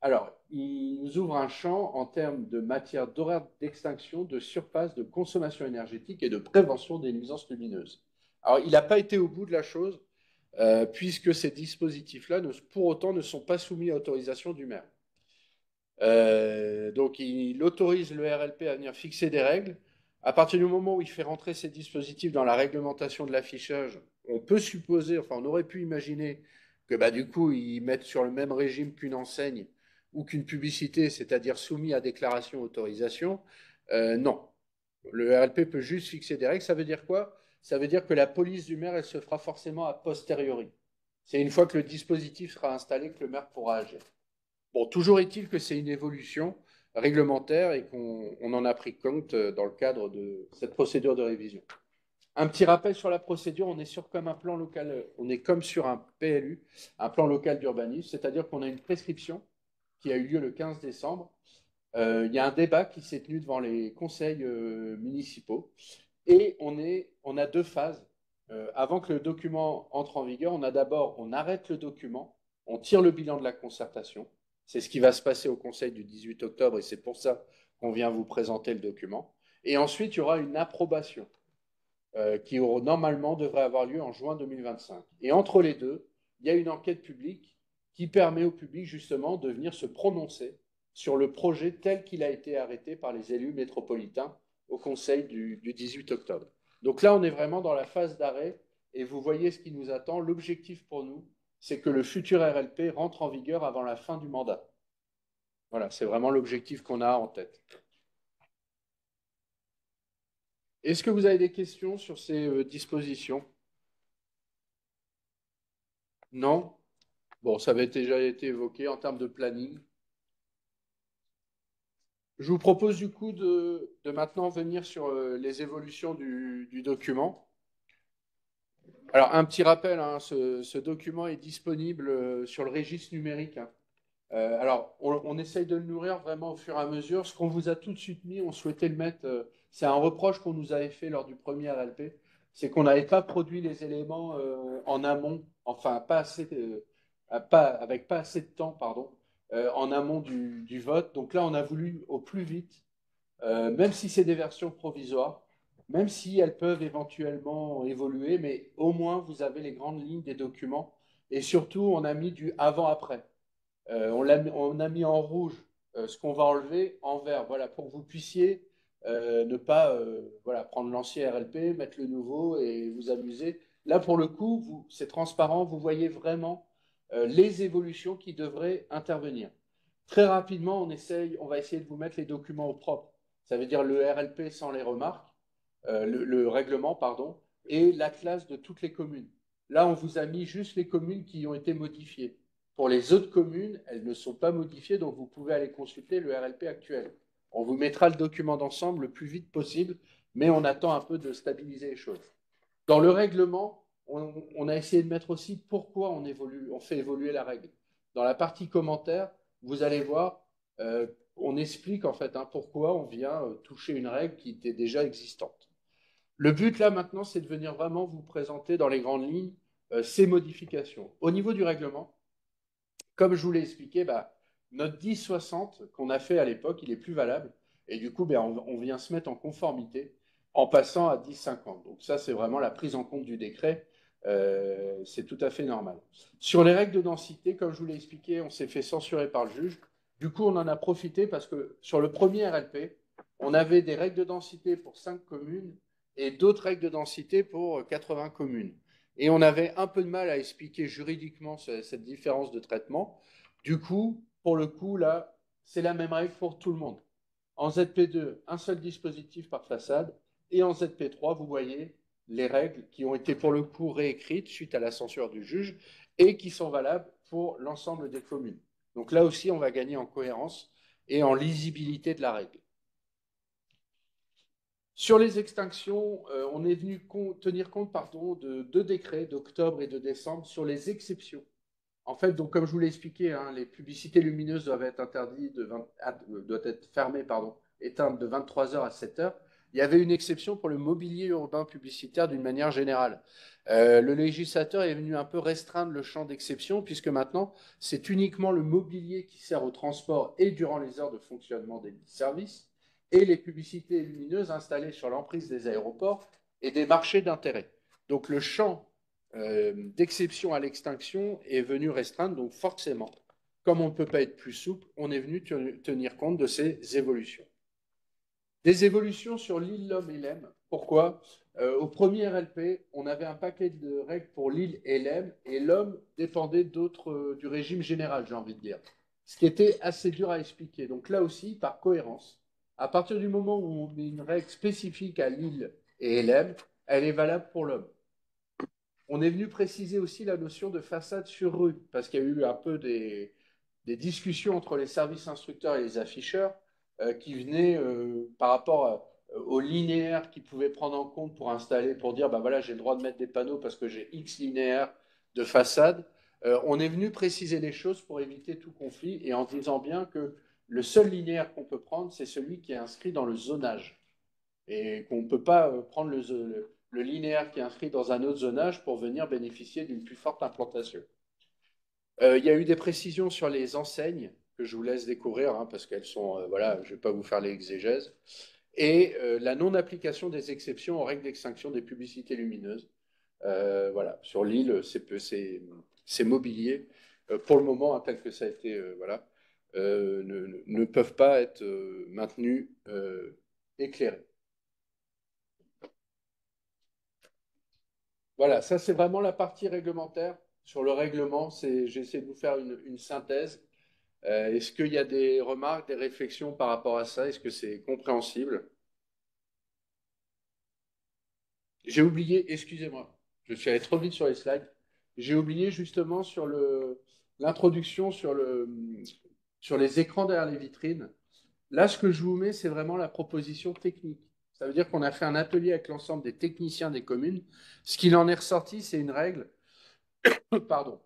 Alors, il nous ouvre un champ en termes de matière d'horaire d'extinction, de surface, de consommation énergétique et de prévention des nuisances lumineuses. Alors, il n'a pas été au bout de la chose, puisque ces dispositifs-là, pour autant, ne sont pas soumis à autorisation du maire. Donc, il autorise le RLP à venir fixer des règles. À partir du moment où il fait rentrer ces dispositifs dans la réglementation de l'affichage, on peut supposer, enfin, on aurait pu imaginer que du coup, ils mettent sur le même régime qu'une enseigne ou qu'une publicité, c'est-à-dire soumis à déclaration autorisation. Non. Le RLP peut juste fixer des règles. Ça veut dire quoi? Ça veut dire que la police du maire, elle se fera forcément a posteriori. C'est une fois que le dispositif sera installé que le maire pourra agir. Bon, toujours est-il que c'est une évolution réglementaire et qu'on en a pris compte dans le cadre de cette procédure de révision. Un petit rappel sur la procédure, on est sur comme un plan local, on est comme sur un PLU, un plan local d'urbanisme, c'est-à-dire qu'on a une prescription qui a eu lieu le 15 décembre. Il y a un débat qui s'est tenu devant les conseils municipaux et on a 2 phases. Avant que le document entre en vigueur, on arrête le document, on tire le bilan de la concertation. C'est ce qui va se passer au conseil du 18 octobre et c'est pour ça qu'on vient vous présenter le document. Et ensuite, il y aura une approbation. qui normalement devrait avoir lieu en juin 2025. Et entre les deux, il y a une enquête publique qui permet au public justement de venir se prononcer sur le projet tel qu'il a été arrêté par les élus métropolitains au Conseil du 18 octobre. Donc là, on est vraiment dans la phase d'arrêt et vous voyez ce qui nous attend. L'objectif pour nous, c'est que le futur RLP rentre en vigueur avant la fin du mandat. Voilà, c'est vraiment l'objectif qu'on a en tête. Est-ce que vous avez des questions sur ces dispositions? Non? Bon, ça avait déjà été évoqué en termes de planning. Je vous propose du coup de maintenant venir sur les évolutions du document. Alors, un petit rappel, hein, ce document est disponible sur le registre numérique, hein. Alors, on essaye de le nourrir vraiment au fur et à mesure. Ce qu'on vous a tout de suite mis, on souhaitait le mettre. C'est un reproche qu'on nous avait fait lors du premier RLP, c'est qu'on n'avait pas produit les éléments en amont, enfin pas assez, avec pas assez de temps, pardon, en amont du vote. Donc là, on a voulu au plus vite, même si c'est des versions provisoires, même si elles peuvent éventuellement évoluer, mais au moins vous avez les grandes lignes des documents. Et surtout, on a mis du avant-après. On a mis en rouge ce qu'on va enlever, en vert, voilà, pour que vous puissiez ne pas voilà, prendre l'ancien RLP, mettre le nouveau et vous amuser. Là, pour le coup, c'est transparent, vous voyez vraiment les évolutions qui devraient intervenir. Très rapidement, on va essayer de vous mettre les documents au propre. Ça veut dire le RLP sans les remarques, le règlement, pardon, et l'atlas de toutes les communes. Là, on vous a mis juste les communes qui ont été modifiées. Pour les autres communes, elles ne sont pas modifiées, donc vous pouvez aller consulter le RLP actuel. On vous mettra le document d'ensemble le plus vite possible, mais on attend un peu de stabiliser les choses. Dans le règlement, on a essayé de mettre aussi pourquoi on fait évoluer la règle. Dans la partie commentaires, vous allez voir, on explique en fait pourquoi on vient toucher une règle qui était déjà existante. Le but là maintenant, c'est de venir vraiment vous présenter dans les grandes lignes ces modifications. Au niveau du règlement, comme je vous l'ai expliqué, notre 1060 qu'on a fait à l'époque, il est plus valable. Et du coup, on vient se mettre en conformité en passant à 1050. Donc ça, c'est vraiment la prise en compte du décret. C'est tout à fait normal. Sur les règles de densité, comme je vous l'ai expliqué, on s'est fait censurer par le juge. Du coup, on en a profité parce que sur le premier RLP, on avait des règles de densité pour 5 communes et d'autres règles de densité pour 80 communes. Et on avait un peu de mal à expliquer juridiquement cette différence de traitement. Du coup, pour le coup, là, c'est la même règle pour tout le monde. En ZP2, un seul dispositif par façade. Et en ZP3, vous voyez les règles qui ont été pour le coup réécrites suite à la censure du juge et qui sont valables pour l'ensemble des communes. Donc là aussi, on va gagner en cohérence et en lisibilité de la règle. Sur les extinctions, on est venu tenir compte de 2 décrets d'octobre et de décembre sur les exceptions. En fait, donc, comme je vous l'ai expliqué, les publicités lumineuses doivent être interdites, doivent être fermées, éteintes de 23 heures à 7 heures. Il y avait une exception pour le mobilier urbain publicitaire d'une manière générale. Le législateur est venu un peu restreindre le champ d'exception, puisque maintenant, c'est uniquement le mobilier qui sert au transport et durant les heures de fonctionnement des services, et les publicités lumineuses installées sur l'emprise des aéroports et des marchés d'intérêt. Donc le champ d'exception à l'extinction est venu restreindre, donc forcément, comme on ne peut pas être plus souple, on est venu tenir compte de ces évolutions. Des évolutions sur l'île, l'homme et l'EM. Pourquoi au premier RLP, on avait un paquet de règles pour l'île et l'EM, et l'homme dépendait d'autres du régime général, j'ai envie de dire. Ce qui était assez dur à expliquer. Donc là aussi, par cohérence, à partir du moment où on met une règle spécifique à l'île et l'EM, elle est valable pour l'homme. On est venu préciser aussi la notion de façade sur rue, parce qu'il y a eu un peu des discussions entre les services instructeurs et les afficheurs qui venaient par rapport au linéaire qu'ils pouvaient prendre en compte pour installer, pour dire, ben voilà, j'ai le droit de mettre des panneaux parce que j'ai X linéaires de façade. On est venu préciser les choses pour éviter tout conflit et en disant bien que le seul linéaire qu'on peut prendre, c'est celui qui est inscrit dans le zonage et qu'on ne peut pas prendre le linéaire qui est inscrit dans un autre zonage pour venir bénéficier d'une plus forte implantation. Il y a eu des précisions sur les enseignes que je vous laisse découvrir parce qu'elles sont, voilà, je ne vais pas vous faire l'exégèse. et la non-application des exceptions aux règles d'extinction des publicités lumineuses. Voilà, sur l'île, ces mobiliers, pour le moment, hein, tel que ça a été, voilà, ne peuvent pas être maintenus éclairés. Voilà, ça c'est vraiment la partie réglementaire. Sur le règlement, j'essaie de vous faire une synthèse. Est-ce qu'il y a des remarques, des réflexions par rapport à ça? Est-ce que c'est compréhensible? J'ai oublié, excusez-moi, je suis allé trop vite sur les slides. J'ai oublié justement sur l'introduction sur les écrans derrière les vitrines. Là, ce que je vous mets, c'est vraiment la proposition technique. Ça veut dire qu'on a fait un atelier avec l'ensemble des techniciens des communes. Ce qu'il en est ressorti, c'est une règle. Pardon.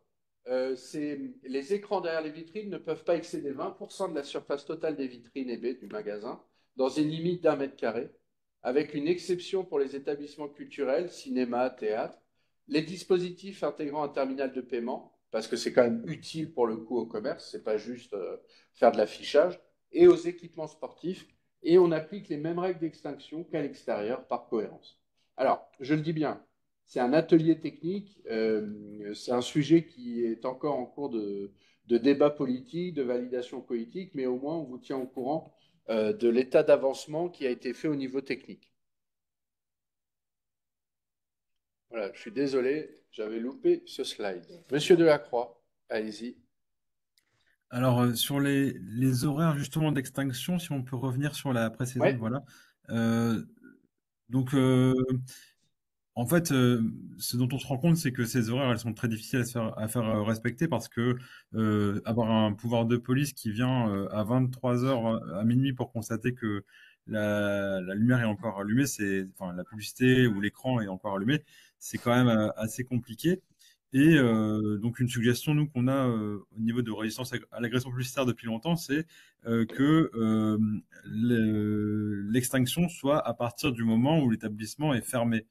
Les écrans derrière les vitrines ne peuvent pas excéder 20% de la surface totale des vitrines et baies du magasin, dans une limite d'1 m², avec une exception pour les établissements culturels, cinéma, théâtre, les dispositifs intégrant un terminal de paiement, parce que c'est quand même utile pour le coup au commerce, c'est pas juste faire de l'affichage, et aux équipements sportifs, et on applique les mêmes règles d'extinction qu'à l'extérieur par cohérence. Alors, je le dis bien, c'est un atelier technique, c'est un sujet qui est encore en cours de débat politique, de validation politique, mais au moins on vous tient au courant de l'état d'avancement qui a été fait au niveau technique. Voilà, je suis désolé, j'avais loupé ce slide. Monsieur Delacroix, allez-y.
Alors, sur les horaires justement d'extinction, si on peut revenir sur la précédente,
Ouais,
voilà. Euh, donc, en fait, ce dont on se rend compte, c'est que ces horaires, elles sont très difficiles à faire respecter parce que avoir un pouvoir de police qui vient à 23 heures à minuit pour constater que la lumière est encore allumée, enfin, la publicité ou l'écran est encore allumé, c'est quand même assez compliqué. Et donc, une suggestion, nous, qu'on a au niveau de résistance à l'agression publicitaire depuis longtemps, c'est que l'extinction soit à partir du moment où l'établissement est fermé,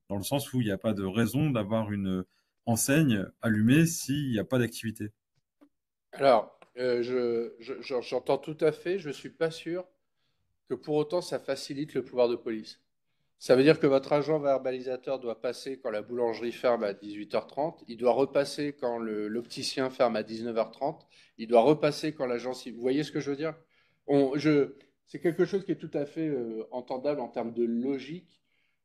dans le sens où il n'y a pas de raison d'avoir une enseigne allumée s'il n'y a pas d'activité.
alors, j'entends tout à fait, je ne suis pas sûr que pour autant ça facilite le pouvoir de police. Ça veut dire que votre agent verbalisateur doit passer quand la boulangerie ferme à 18h30, il doit repasser quand l'opticien ferme à 19h30, il doit repasser quand l'agence... Vous voyez ce que je veux dire? C'est quelque chose qui est tout à fait entendable en termes de logique.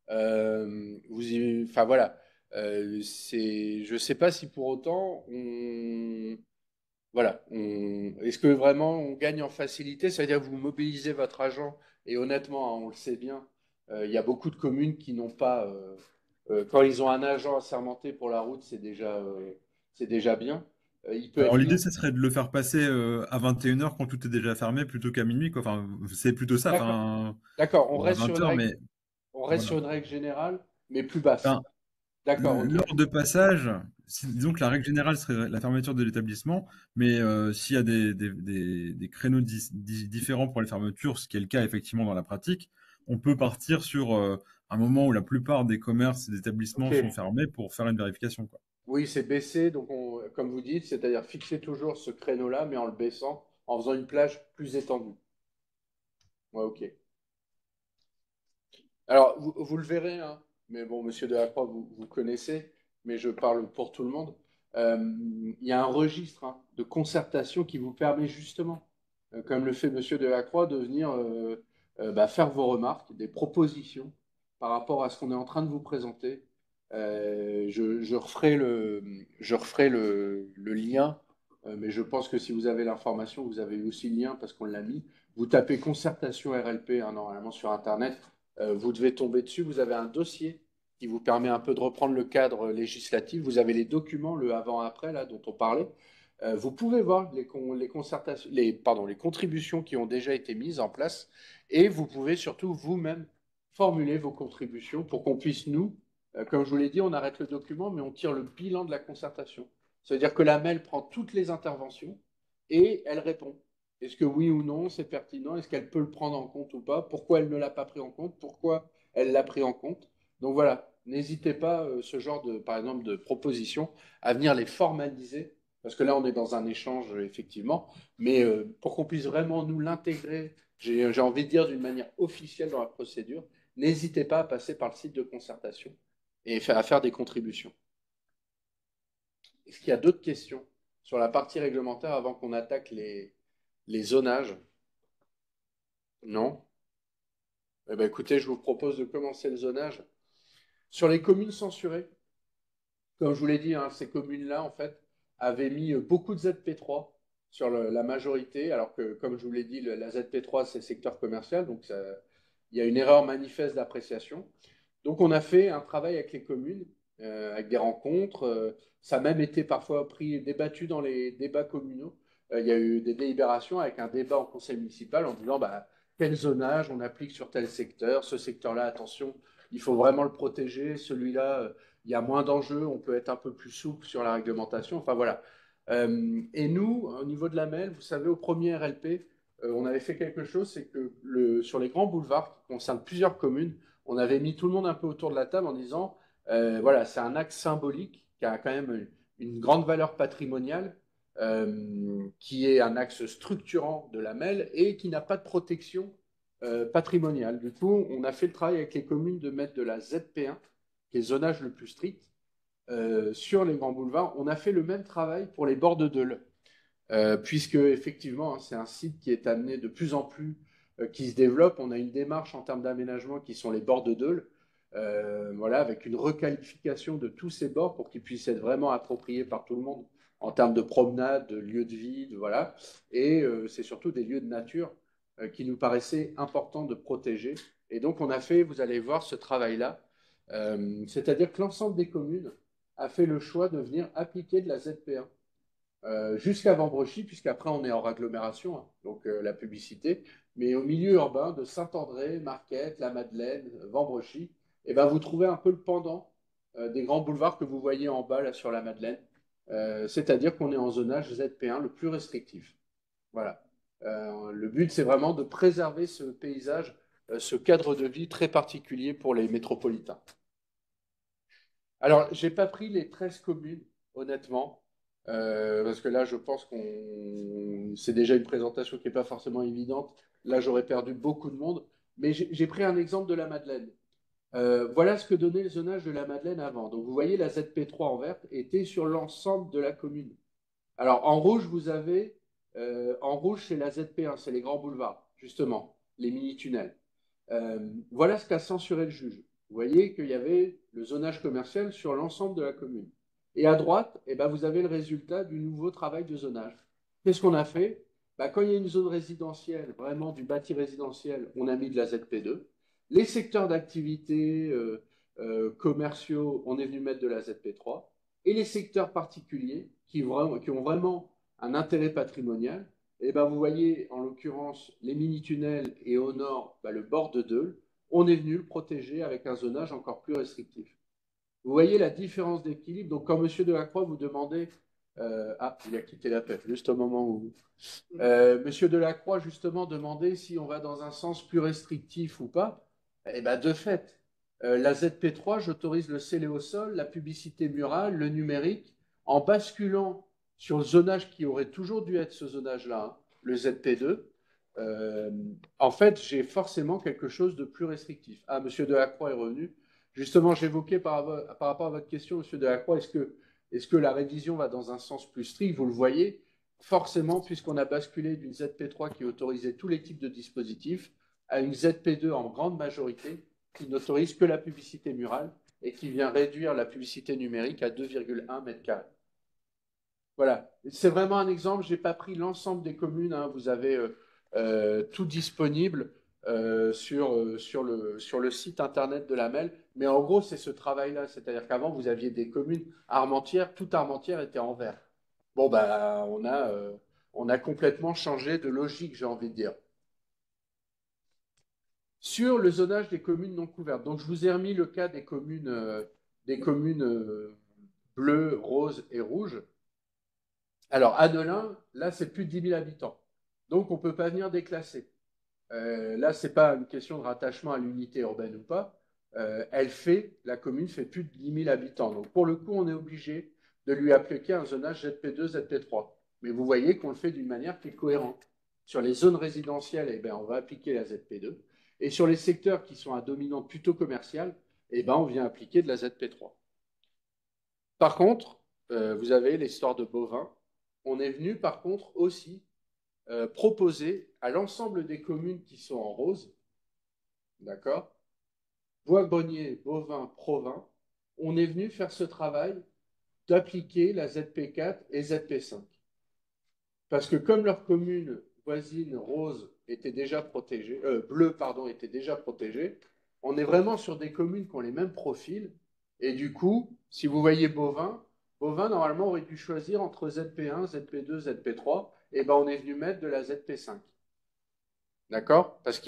Enfin voilà, je ne sais pas si pour autant voilà, est-ce que vraiment on gagne en facilité? Ça veut dire que vous mobilisez votre agent et honnêtement, hein, on le sait bien, il y a beaucoup de communes qui n'ont pas, quand ils ont un agent assermenté pour la route, c'est déjà bien. Il peut être
Alors l'idée,
libre.
ce serait de le faire passer à 21 heures quand tout est déjà fermé plutôt qu'à minuit, quoi. Enfin, c'est plutôt ça,
D'accord,
enfin,
d'accord,
ou à 20 heures, mais
on reste
voilà.
sur une règle générale, mais plus basse.
Enfin,
D'accord, ok.
l'heure de passage, disons que la règle générale serait la fermeture de l'établissement, mais s'il y a des créneaux différents pour les fermetures, ce qui est le cas effectivement dans la pratique, on peut partir sur un moment où la plupart des commerces et des
Ok.
établissements sont fermés pour faire une vérification, quoi.
Oui, c'est baissé, donc comme vous dites, c'est-à-dire fixer toujours ce créneau-là, mais en le baissant, en faisant une plage plus étendue. Ouais, ok. Alors, vous le verrez, hein, mais bon, Monsieur Delacroix, vous connaissez, mais je parle pour tout le monde. Il y a un registre hein, de concertation qui vous permet justement, comme le fait Monsieur Delacroix, de venir faire vos remarques, des propositions par rapport à ce qu'on est en train de vous présenter. Je referai le lien, mais je pense que si vous avez l'information, vous avez aussi le lien parce qu'on l'a mis. Vous tapez concertation RLP hein, normalement sur Internet, vous devez tomber dessus. Vous avez un dossier qui vous permet un peu de reprendre le cadre législatif. Vous avez les documents, le avant-après, là, dont on parlait. Vous pouvez voir les concertations, pardon, les contributions qui ont déjà été mises en place et vous pouvez surtout vous-même formuler vos contributions pour qu'on puisse, nous, comme je vous l'ai dit, on arrête le document, mais on tire le bilan de la concertation. Ça veut dire que la MEL prend toutes les interventions et elle répond. Est-ce que oui ou non, c'est pertinent? Est-ce qu'elle peut le prendre en compte ou pas? Pourquoi elle ne l'a pas pris en compte? Pourquoi elle l'a pris en compte? Donc voilà, n'hésitez pas, ce genre de, par exemple, de propositions, à venir les formaliser, parce que là, on est dans un échange, effectivement, mais pour qu'on puisse vraiment nous l'intégrer j'ai envie de dire d'une manière officielle dans la procédure, n'hésitez pas à passer par le site de concertation et à faire des contributions. Est-ce qu'il y a d'autres questions sur la partie réglementaire avant qu'on attaque les zonages? Non? Eh bien, écoutez, je vous propose de commencer le zonage. Sur les communes censurées, comme je vous l'ai dit, hein, ces communes-là, en fait, avaient mis beaucoup de ZP3 sur la majorité, alors que, comme je vous l'ai dit, la ZP3, c'est secteur commercial, donc il y a une erreur manifeste d'appréciation. Donc, on a fait un travail avec les communes, avec des rencontres. Ça a même été parfois débattu dans les débats communaux. Il y a eu des délibérations avec un débat en conseil municipal en disant bah, quel zonage on applique sur tel secteur, ce secteur-là, attention, il faut vraiment le protéger, celui-là, il y a moins d'enjeux, on peut être un peu plus souple sur la réglementation. Enfin voilà. Et nous, au niveau de la MEL, vous savez, au premier RLP, on avait fait quelque chose, c'est que sur les grands boulevards qui concernent plusieurs communes, on avait mis tout le monde un peu autour de la table en disant, voilà, c'est un axe symbolique qui a quand même une grande valeur patrimoniale, qui est un axe structurant de la MEL et qui n'a pas de protection patrimoniale. Du coup, on a fait le travail avec les communes de mettre de la ZP1, qui est le zonage le plus strict, sur les grands boulevards. On a fait le même travail pour les bords de Dole, puisque effectivement, hein, c'est un site qui est amené de plus en plus, qui se développe. On a une démarche en termes d'aménagement qui sont les bords de Dole, voilà, avec une requalification de tous ces bords pour qu'ils puissent être vraiment appropriés par tout le monde en termes de promenade, de lieux de vie, voilà. Et c'est surtout des lieux de nature qui nous paraissaient importants de protéger. Et donc, on a fait, vous allez voir, ce travail-là. C'est-à-dire que l'ensemble des communes a fait le choix de venir appliquer de la ZP1 jusqu'à Vambrechy, puisqu'après on est hors agglomération, hein, donc la publicité, mais au milieu urbain de Saint-André, Marquette, La Madeleine, Vambrechy, et ben vous trouvez un peu le pendant des grands boulevards que vous voyez en bas là sur La Madeleine, c'est-à-dire qu'on est en zonage ZP1 le plus restrictif. Voilà. Le but c'est vraiment de préserver ce paysage, ce cadre de vie très particulier pour les métropolitains. Alors, j'ai pas pris les 13 communes, honnêtement, parce que là, je pense qu'on c'est déjà une présentation qui n'est pas forcément évidente. Là, j'aurais perdu beaucoup de monde. Mais j'ai pris un exemple de la Madeleine. Voilà ce que donnait le zonage de la Madeleine avant. Donc, vous voyez, la ZP3 en vert était sur l'ensemble de la commune. Alors, en rouge, vous avez, en rouge, c'est la ZP1, c'est les grands boulevards, justement, les mini-tunnels. Voilà ce qu'a censuré le juge. Vous voyez qu'il y avait le zonage commercial sur l'ensemble de la commune. Et à droite, eh ben, vous avez le résultat du nouveau travail de zonage. Qu'est-ce qu'on a fait? Ben, quand il y a une zone résidentielle, vraiment du bâti résidentiel, on a mis de la ZP2. Les secteurs d'activité commerciaux, on est venu mettre de la ZP3. Et les secteurs particuliers, qui ont vraiment un intérêt patrimonial, et ben vous voyez en l'occurrence les mini-tunnels et au nord ben, le bord de Dole, on est venu le protéger avec un zonage encore plus restrictif. Vous voyez la différence d'équilibre. Donc quand M. Delacroix vous demandait, ah, il a quitté la PEF juste au moment où M. Delacroix justement demandait si on va dans un sens plus restrictif ou pas. Eh ben de fait, la ZP3, j'autorise le scellé au sol, la publicité murale, le numérique, en basculant sur le zonage qui aurait toujours dû être ce zonage-là, hein, le ZP2. En fait, j'ai forcément quelque chose de plus restrictif. Ah, M. Delacroix est revenu. Justement, j'évoquais par rapport à votre question, M. Delacroix, est-ce que la révision va dans un sens plus strict? Vous le voyez, forcément, puisqu'on a basculé d'une ZP3 qui autorisait tous les types de dispositifs à une ZP2 en grande majorité qui n'autorise que la publicité murale et qui vient réduire la publicité numérique à 2,1 mètres carrés. Voilà, c'est vraiment un exemple. Je n'ai pas pris l'ensemble des communes. Hein. Vous avez tout disponible sur le site internet de la MEL. Mais en gros, c'est ce travail-là. C'est-à-dire qu'avant, vous aviez des communes Armentières. Toute Armentière était en vert. Bon, bah, on a complètement changé de logique, j'ai envie de dire. Sur le zonage des communes non couvertes. Donc, je vous ai remis le cas des communes bleues, roses et rouges. Alors, Annelin, là, c'est plus de 10 000 habitants. Donc, on ne peut pas venir déclasser. Là, ce n'est pas une question de rattachement à l'unité urbaine ou pas. La commune fait plus de 10 000 habitants. Donc, pour le coup, on est obligé de lui appliquer un zonage ZP2, ZP3. Mais vous voyez qu'on le fait d'une manière qui est cohérente. Sur les zones résidentielles, eh ben, on va appliquer la ZP2. Et sur les secteurs qui sont à dominante plutôt commerciale, eh ben, on vient appliquer de la ZP3. Par contre, vous avez l'histoire de bovins. On est venu, par contre, aussi proposer à l'ensemble des communes qui sont en rose, d'accord, bois-grenier, bovins, provins, on est venu faire ce travail d'appliquer la ZP4 et ZP5. Parce que comme leur commune voisine rose était déjà protégée, bleu, pardon, était déjà protégée, on est vraiment sur des communes qui ont les mêmes profils. Et du coup, si vous voyez bovin, normalement, aurait dû choisir entre ZP1, ZP2, ZP3, et ben on est venu mettre de la ZP5. D'accord? Parce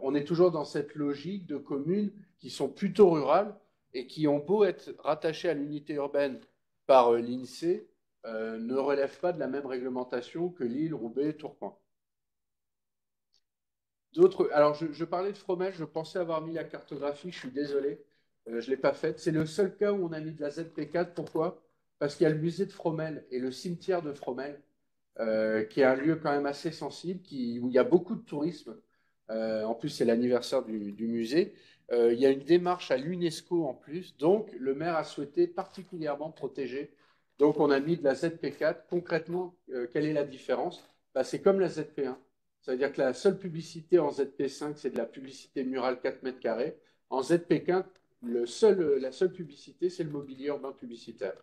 on est toujours dans cette logique de communes qui sont plutôt rurales et qui ont beau être rattachées à l'unité urbaine par l'INSEE, ne relèvent pas de la même réglementation que Lille, Roubaix, Tourcoing. Alors, je parlais de Fromage, je pensais avoir mis la cartographie, je suis désolé, je ne l'ai pas faite. C'est le seul cas où on a mis de la ZP4. Pourquoi? Parce qu'il y a le musée de Fromelles et le cimetière de Fromelles, qui est un lieu quand même assez sensible, où il y a beaucoup de tourisme. En plus, c'est l'anniversaire du musée. Il y a une démarche à l'UNESCO en plus, donc le maire a souhaité particulièrement protéger. Donc on a mis de la ZP4. Concrètement, quelle est la différence? Bah, c'est comme la ZP1. Ça veut dire que la seule publicité en ZP5, c'est de la publicité murale 4 mètres carrés. En ZP4, la seule publicité, c'est le mobilier urbain publicitaire.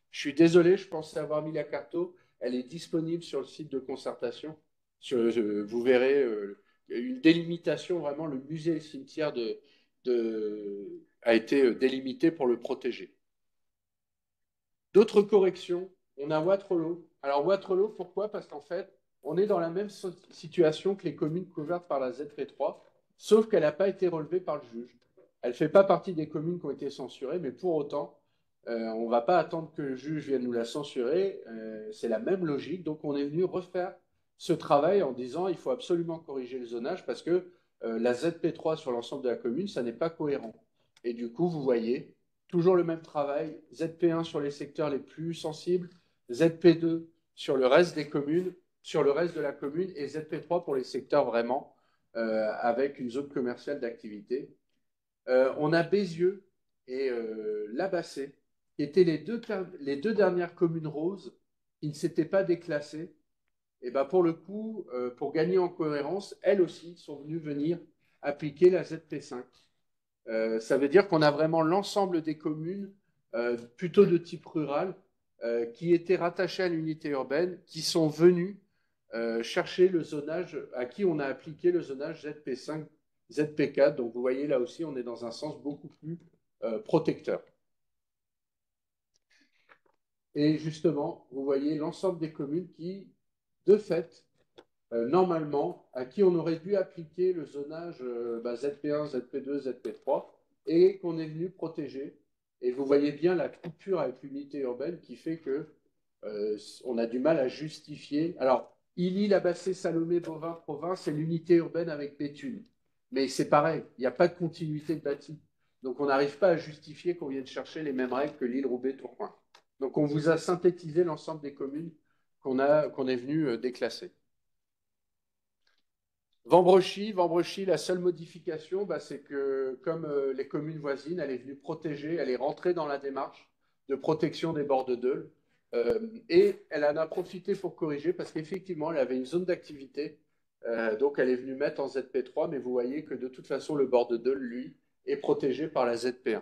Je suis désolé, je pensais avoir mis la carto. Elle est disponible sur le site de concertation. Vous verrez une délimitation, vraiment, le musée et le cimetière a été délimité pour le protéger. D'autres corrections, on a Waterloo. Alors Waterloo, pourquoi? Parce qu'en fait, on est dans la même situation que les communes couvertes par la ZP3, sauf qu'elle n'a pas été relevée par le juge. Elle ne fait pas partie des communes qui ont été censurées, mais pour autant, on ne va pas attendre que le juge vienne nous la censurer. C'est la même logique. Donc on est venu refaire ce travail en disant il faut absolument corriger le zonage parce que la ZP3 sur l'ensemble de la commune, ça n'est pas cohérent. Et du coup, vous voyez, toujours le même travail, ZP1 sur les secteurs les plus sensibles, ZP2 sur le reste des communes, sur le reste de la commune, et ZP3 pour les secteurs vraiment avec une zone commerciale d'activité. On a Bézieux et Labassé, qui étaient les deux dernières communes roses qui ne s'étaient pas déclassées. Et ben pour le coup, pour gagner en cohérence, elles aussi sont venir appliquer la ZP5. Ça veut dire qu'on a vraiment l'ensemble des communes, plutôt de type rural, qui étaient rattachées à l'unité urbaine, qui sont venues chercher le zonage, à qui on a appliqué le zonage ZP5, ZP4. Donc vous voyez là aussi, on est dans un sens beaucoup plus protecteur. Et justement, vous voyez l'ensemble des communes qui, de fait, normalement, à qui on aurait dû appliquer le zonage ZP1, ZP2, ZP3, et qu'on est venu protéger. Et vous voyez bien la coupure avec l'unité urbaine qui fait que on a du mal à justifier. Alors, Illy, Labassé, Salomé, Bovin, Provins, c'est l'unité urbaine avec Béthune. Mais c'est pareil, il n'y a pas de continuité de bâti. Donc, on n'arrive pas à justifier qu'on vienne chercher les mêmes règles que Lille, Roubaix, Tourcoing. Donc, on vous a synthétisé l'ensemble des communes qu'on est venu déclasser. Vambrechy, la seule modification, c'est que comme les communes voisines, elle est venue protéger, elle est rentrée dans la démarche de protection des bords de Deule. Et elle en a profité pour corriger parce qu'effectivement, elle avait une zone d'activité. Donc, elle est venue mettre en ZP3, mais vous voyez que de toute façon, le bord de Deule, lui, est protégé par la ZP1.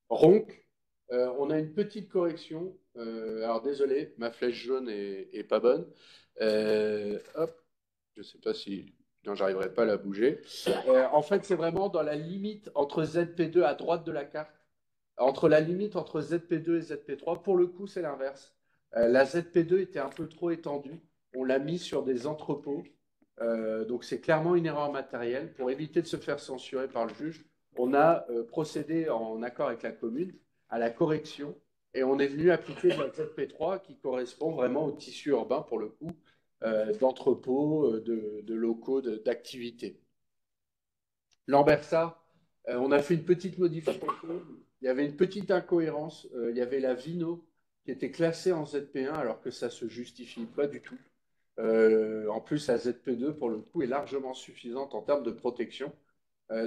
Ronc, on a une petite correction. Alors, désolé, ma flèche jaune est pas bonne. Hop. Je ne sais pas si... Non, j'arriverai pas à la bouger. En fait, c'est vraiment dans la limite entre ZP2 à droite de la carte. Entre la limite entre ZP2 et ZP3. Pour le coup, c'est l'inverse. La ZP2 était un peu trop étendue. On l'a mis sur des entrepôts. Donc, c'est clairement une erreur matérielle. Pour éviter de se faire censurer par le juge, on a procédé en accord avec la commune à la correction. Et on est venu appliquer la ZP3 qui correspond vraiment au tissu urbain, pour le coup, d'entrepôts, de locaux, d'activités. Lambersart, on a fait une petite modification. Il y avait une petite incohérence. Il y avait la Vino qui était classée en ZP1 alors que ça ne se justifie pas du tout. En plus, la ZP2, pour le coup, est largement suffisante en termes de protection.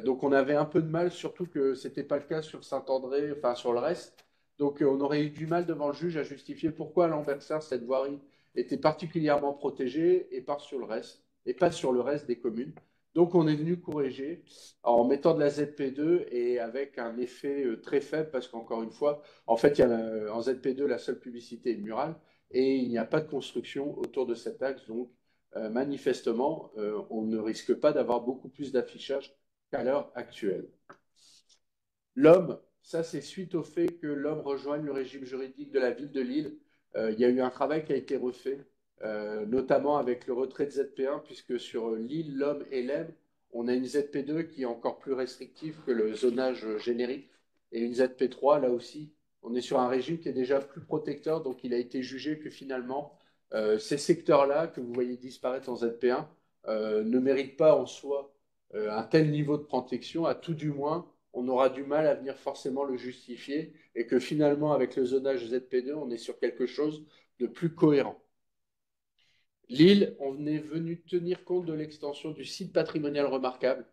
Donc on avait un peu de mal, surtout que ce n'était pas le cas sur Saint-André, enfin sur le reste. Donc on aurait eu du mal devant le juge à justifier pourquoi à Lambersart, cette voirie était particulièrement protégée et pas sur le reste, et pas sur le reste des communes. Donc on est venu corriger en mettant de la ZP2 et avec un effet très faible parce qu'encore une fois, en fait, il y a en ZP2, la seule publicité est murale et il n'y a pas de construction autour de cet axe. Donc manifestement, on ne risque pas d'avoir beaucoup plus d'affichage qu'à l'heure actuelle. L'homme, ça c'est suite au fait que l'homme rejoigne le régime juridique de la ville de Lille. Il y a eu un travail qui a été refait, notamment avec le retrait de ZP1, puisque sur Lille, l'homme et l'Aime, on a une ZP2 qui est encore plus restrictive que le zonage générique, et une ZP3, là aussi, on est sur un régime qui est déjà plus protecteur, donc il a été jugé que finalement, ces secteurs-là que vous voyez disparaître en ZP1 ne méritent pas en soi un tel niveau de protection, à tout du moins on aura du mal à venir forcément le justifier et que finalement, avec le zonage ZP2, on est sur quelque chose de plus cohérent. Lille, on est venu tenir compte de l'extension du site patrimonial remarquable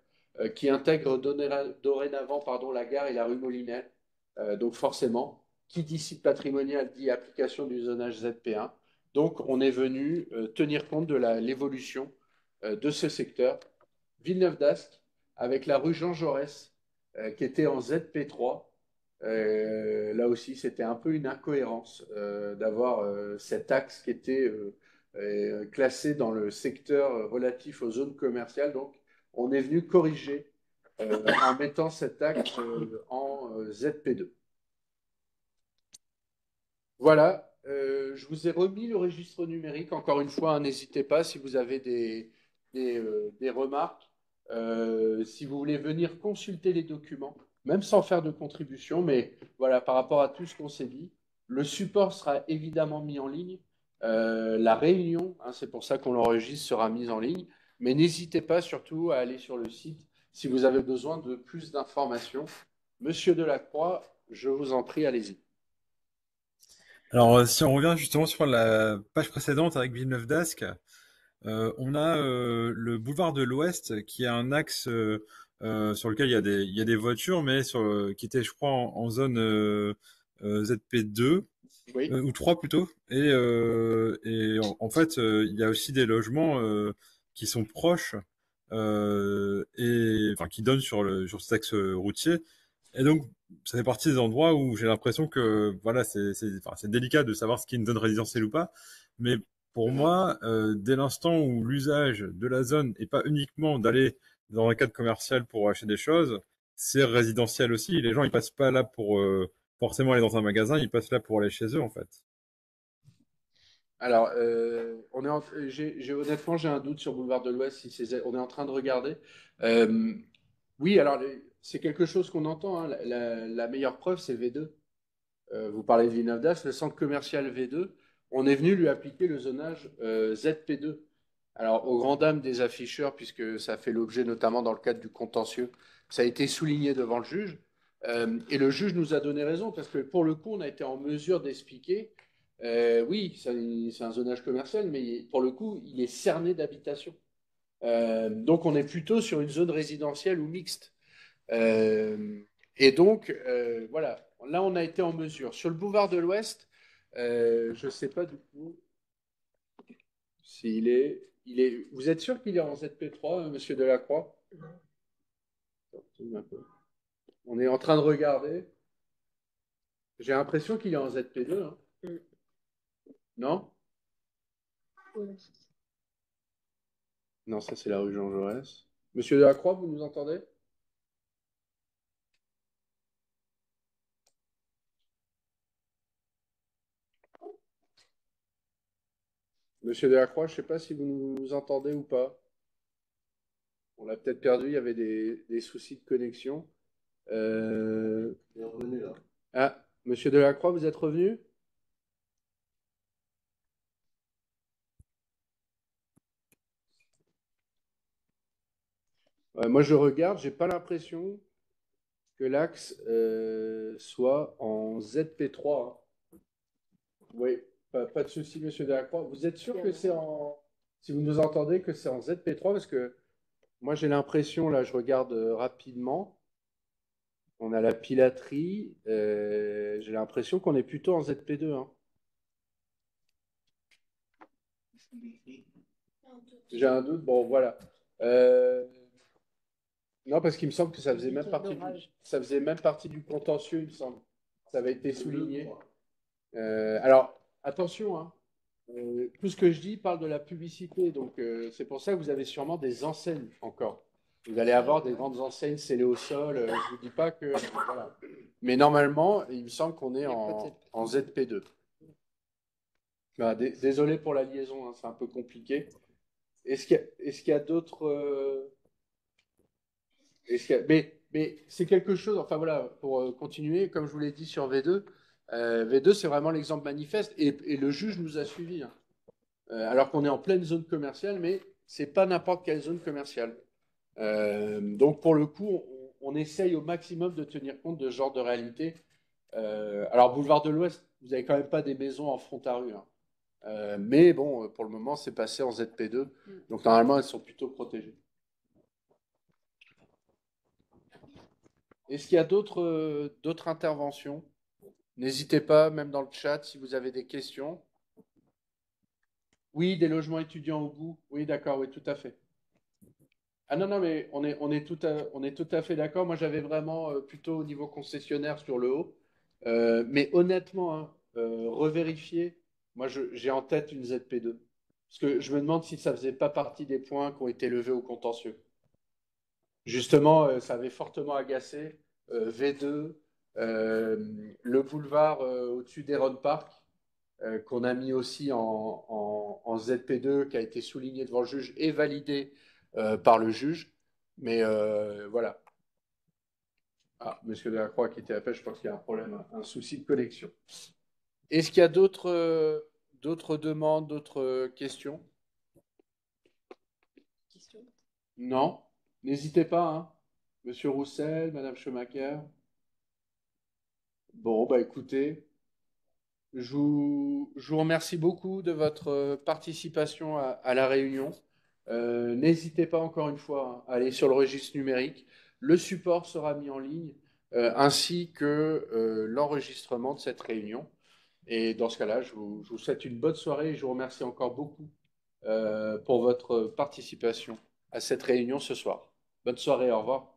qui intègre dorénavant la gare et la rue Molinel. Donc forcément, qui dit site patrimonial dit application du zonage ZP1. Donc on est venu tenir compte de l'évolution de ce secteur. Villeneuve d'Ascq, avec la rue Jean Jaurès, qui était en ZP3. Là aussi, c'était un peu une incohérence d'avoir cet axe qui était classé dans le secteur relatif aux zones commerciales. Donc, on est venu corriger en mettant cet axe en ZP2. Voilà, je vous ai remis le registre numérique. Encore une fois, hein, n'hésitez pas si vous avez des remarques, si vous voulez venir consulter les documents, même sans faire de contribution, mais voilà, par rapport à tout ce qu'on s'est dit, le support sera évidemment mis en ligne. La réunion, hein, c'est pour ça qu'on l'enregistre, sera mise en ligne. Mais n'hésitez pas surtout à aller sur le site si vous avez besoin de plus d'informations. Monsieur Delacroix, je vous en prie, allez-y.
Alors, si on revient justement sur la page précédente avec Villeneuve d'Ascq, on a le boulevard de l'Ouest qui est un axe sur lequel il y a des voitures, mais qui était, je crois, en zone ZP2
Oui.
ou 3 plutôt. Et en fait, il y a aussi des logements qui sont proches et enfin qui donnent sur cet axe routier. Et donc, ça fait partie des endroits où j'ai l'impression que voilà, c'est délicat de savoir ce qui est une zone résidentielle ou pas. Mais pour moi, dès l'instant où l'usage de la zone est pas uniquement d'aller dans un cadre commercial pour acheter des choses, c'est résidentiel aussi. Les gens, ils passent pas là pour forcément aller dans un magasin, ils passent là pour aller chez eux, en fait.
Alors, honnêtement, j'ai un doute sur Boulevard de l'Ouest. Si on est en train de regarder. Euh, oui, alors c'est quelque chose qu'on entend, hein. La meilleure preuve, c'est V2. Vous parlez de Villeneuve d'Ascq, le centre commercial V2. On est venu lui appliquer le zonage ZP2. Alors, aux grandes dames des afficheurs, puisque ça fait l'objet notamment dans le cadre du contentieux, ça a été souligné devant le juge. Et le juge nous a donné raison, parce que pour le coup, on a été en mesure d'expliquer, oui, c'est un zonage commercial, mais pour le coup, il est cerné d'habitation. Donc, on est plutôt sur une zone résidentielle ou mixte. Euh, et donc, voilà, là, on a été en mesure. Sur le boulevard de l'Ouest, je ne sais pas du coup s'il est. Vous êtes sûr qu'il est en ZP3, monsieur Delacroix? On est en train de regarder. J'ai l'impression qu'il est en ZP2, hein. Non? Non, ça, c'est la rue Jean Jaurès. Monsieur Delacroix, vous nous entendez? Monsieur Delacroix, je ne sais pas si vous nous entendez ou pas. On l'a peut-être perdu, il y avait des soucis de connexion. Et revenu là. Ah, monsieur Delacroix, vous êtes revenu? Moi, je regarde, j'ai pas l'impression que l'axe soit en ZP3, hein. Oui, pas de souci, monsieur Delacroix. Vous êtes sûr que c'est en. si vous nous entendez, que c'est en ZP3, parce que moi j'ai l'impression, là je regarde rapidement, on a la pilaterie, j'ai l'impression qu'on est plutôt en ZP2, hein. J'ai un doute, bon voilà. Euh, non, parce qu'il me semble que ça faisait même partie du contentieux, il me semble. Ça avait été souligné. Alors, attention, hein. Tout ce que je dis parle de la publicité, donc c'est pour ça que vous avez sûrement des enseignes encore. Vous allez avoir des grandes enseignes scellées au sol. Je ne vous dis pas que. Voilà. Mais normalement, il me semble qu'on est en ZP2. Voilà, désolé pour la liaison, hein, c'est un peu compliqué. Est-ce qu'il y a d'autres. Mais c'est quelque chose, enfin voilà, pour continuer, comme je vous l'ai dit sur V2, V2 c'est vraiment l'exemple manifeste et le juge nous a suivis, hein. Alors qu'on est en pleine zone commerciale, mais c'est pas n'importe quelle zone commerciale. Donc pour le coup, on essaye au maximum de tenir compte de ce genre de réalité. Alors boulevard de l'Ouest, vous n'avez quand même pas des maisons en front à rue, hein. Mais bon, pour le moment, c'est passé en ZP2, donc normalement, elles sont plutôt protégées. Est-ce qu'il y a d'autres interventions? N'hésitez pas, même dans le chat, si vous avez des questions. Oui, des logements étudiants au bout. Oui, d'accord, oui, tout à fait. Ah non, non, mais on est tout à fait d'accord. Moi, j'avais vraiment plutôt au niveau concessionnaire sur le haut. Mais honnêtement, hein, revérifier, moi, j'ai en tête une ZP2. Parce que je me demande si ça faisait pas partie des points qui ont été levés au contentieux. Justement, ça avait fortement agacé V2, le boulevard au-dessus d'Heron Park, qu'on a mis aussi en ZP2, qui a été souligné devant le juge et validé par le juge. Mais voilà. Ah, Monsieur Delacroix qui était à pêche, je pense qu'il y a un problème, un souci de connexion. Est-ce qu'il y a d'autres demandes, d'autres questions? Non? N'hésitez pas, hein. Monsieur Roussel, Madame Schumacher. Bon, bah écoutez, je vous remercie beaucoup de votre participation à la réunion. N'hésitez pas encore une fois, hein, à aller sur le registre numérique. Le support sera mis en ligne, ainsi que l'enregistrement de cette réunion. Et dans ce cas-là, je vous souhaite une bonne soirée et je vous remercie encore beaucoup pour votre participation à cette réunion ce soir. Bonne soirée, au revoir.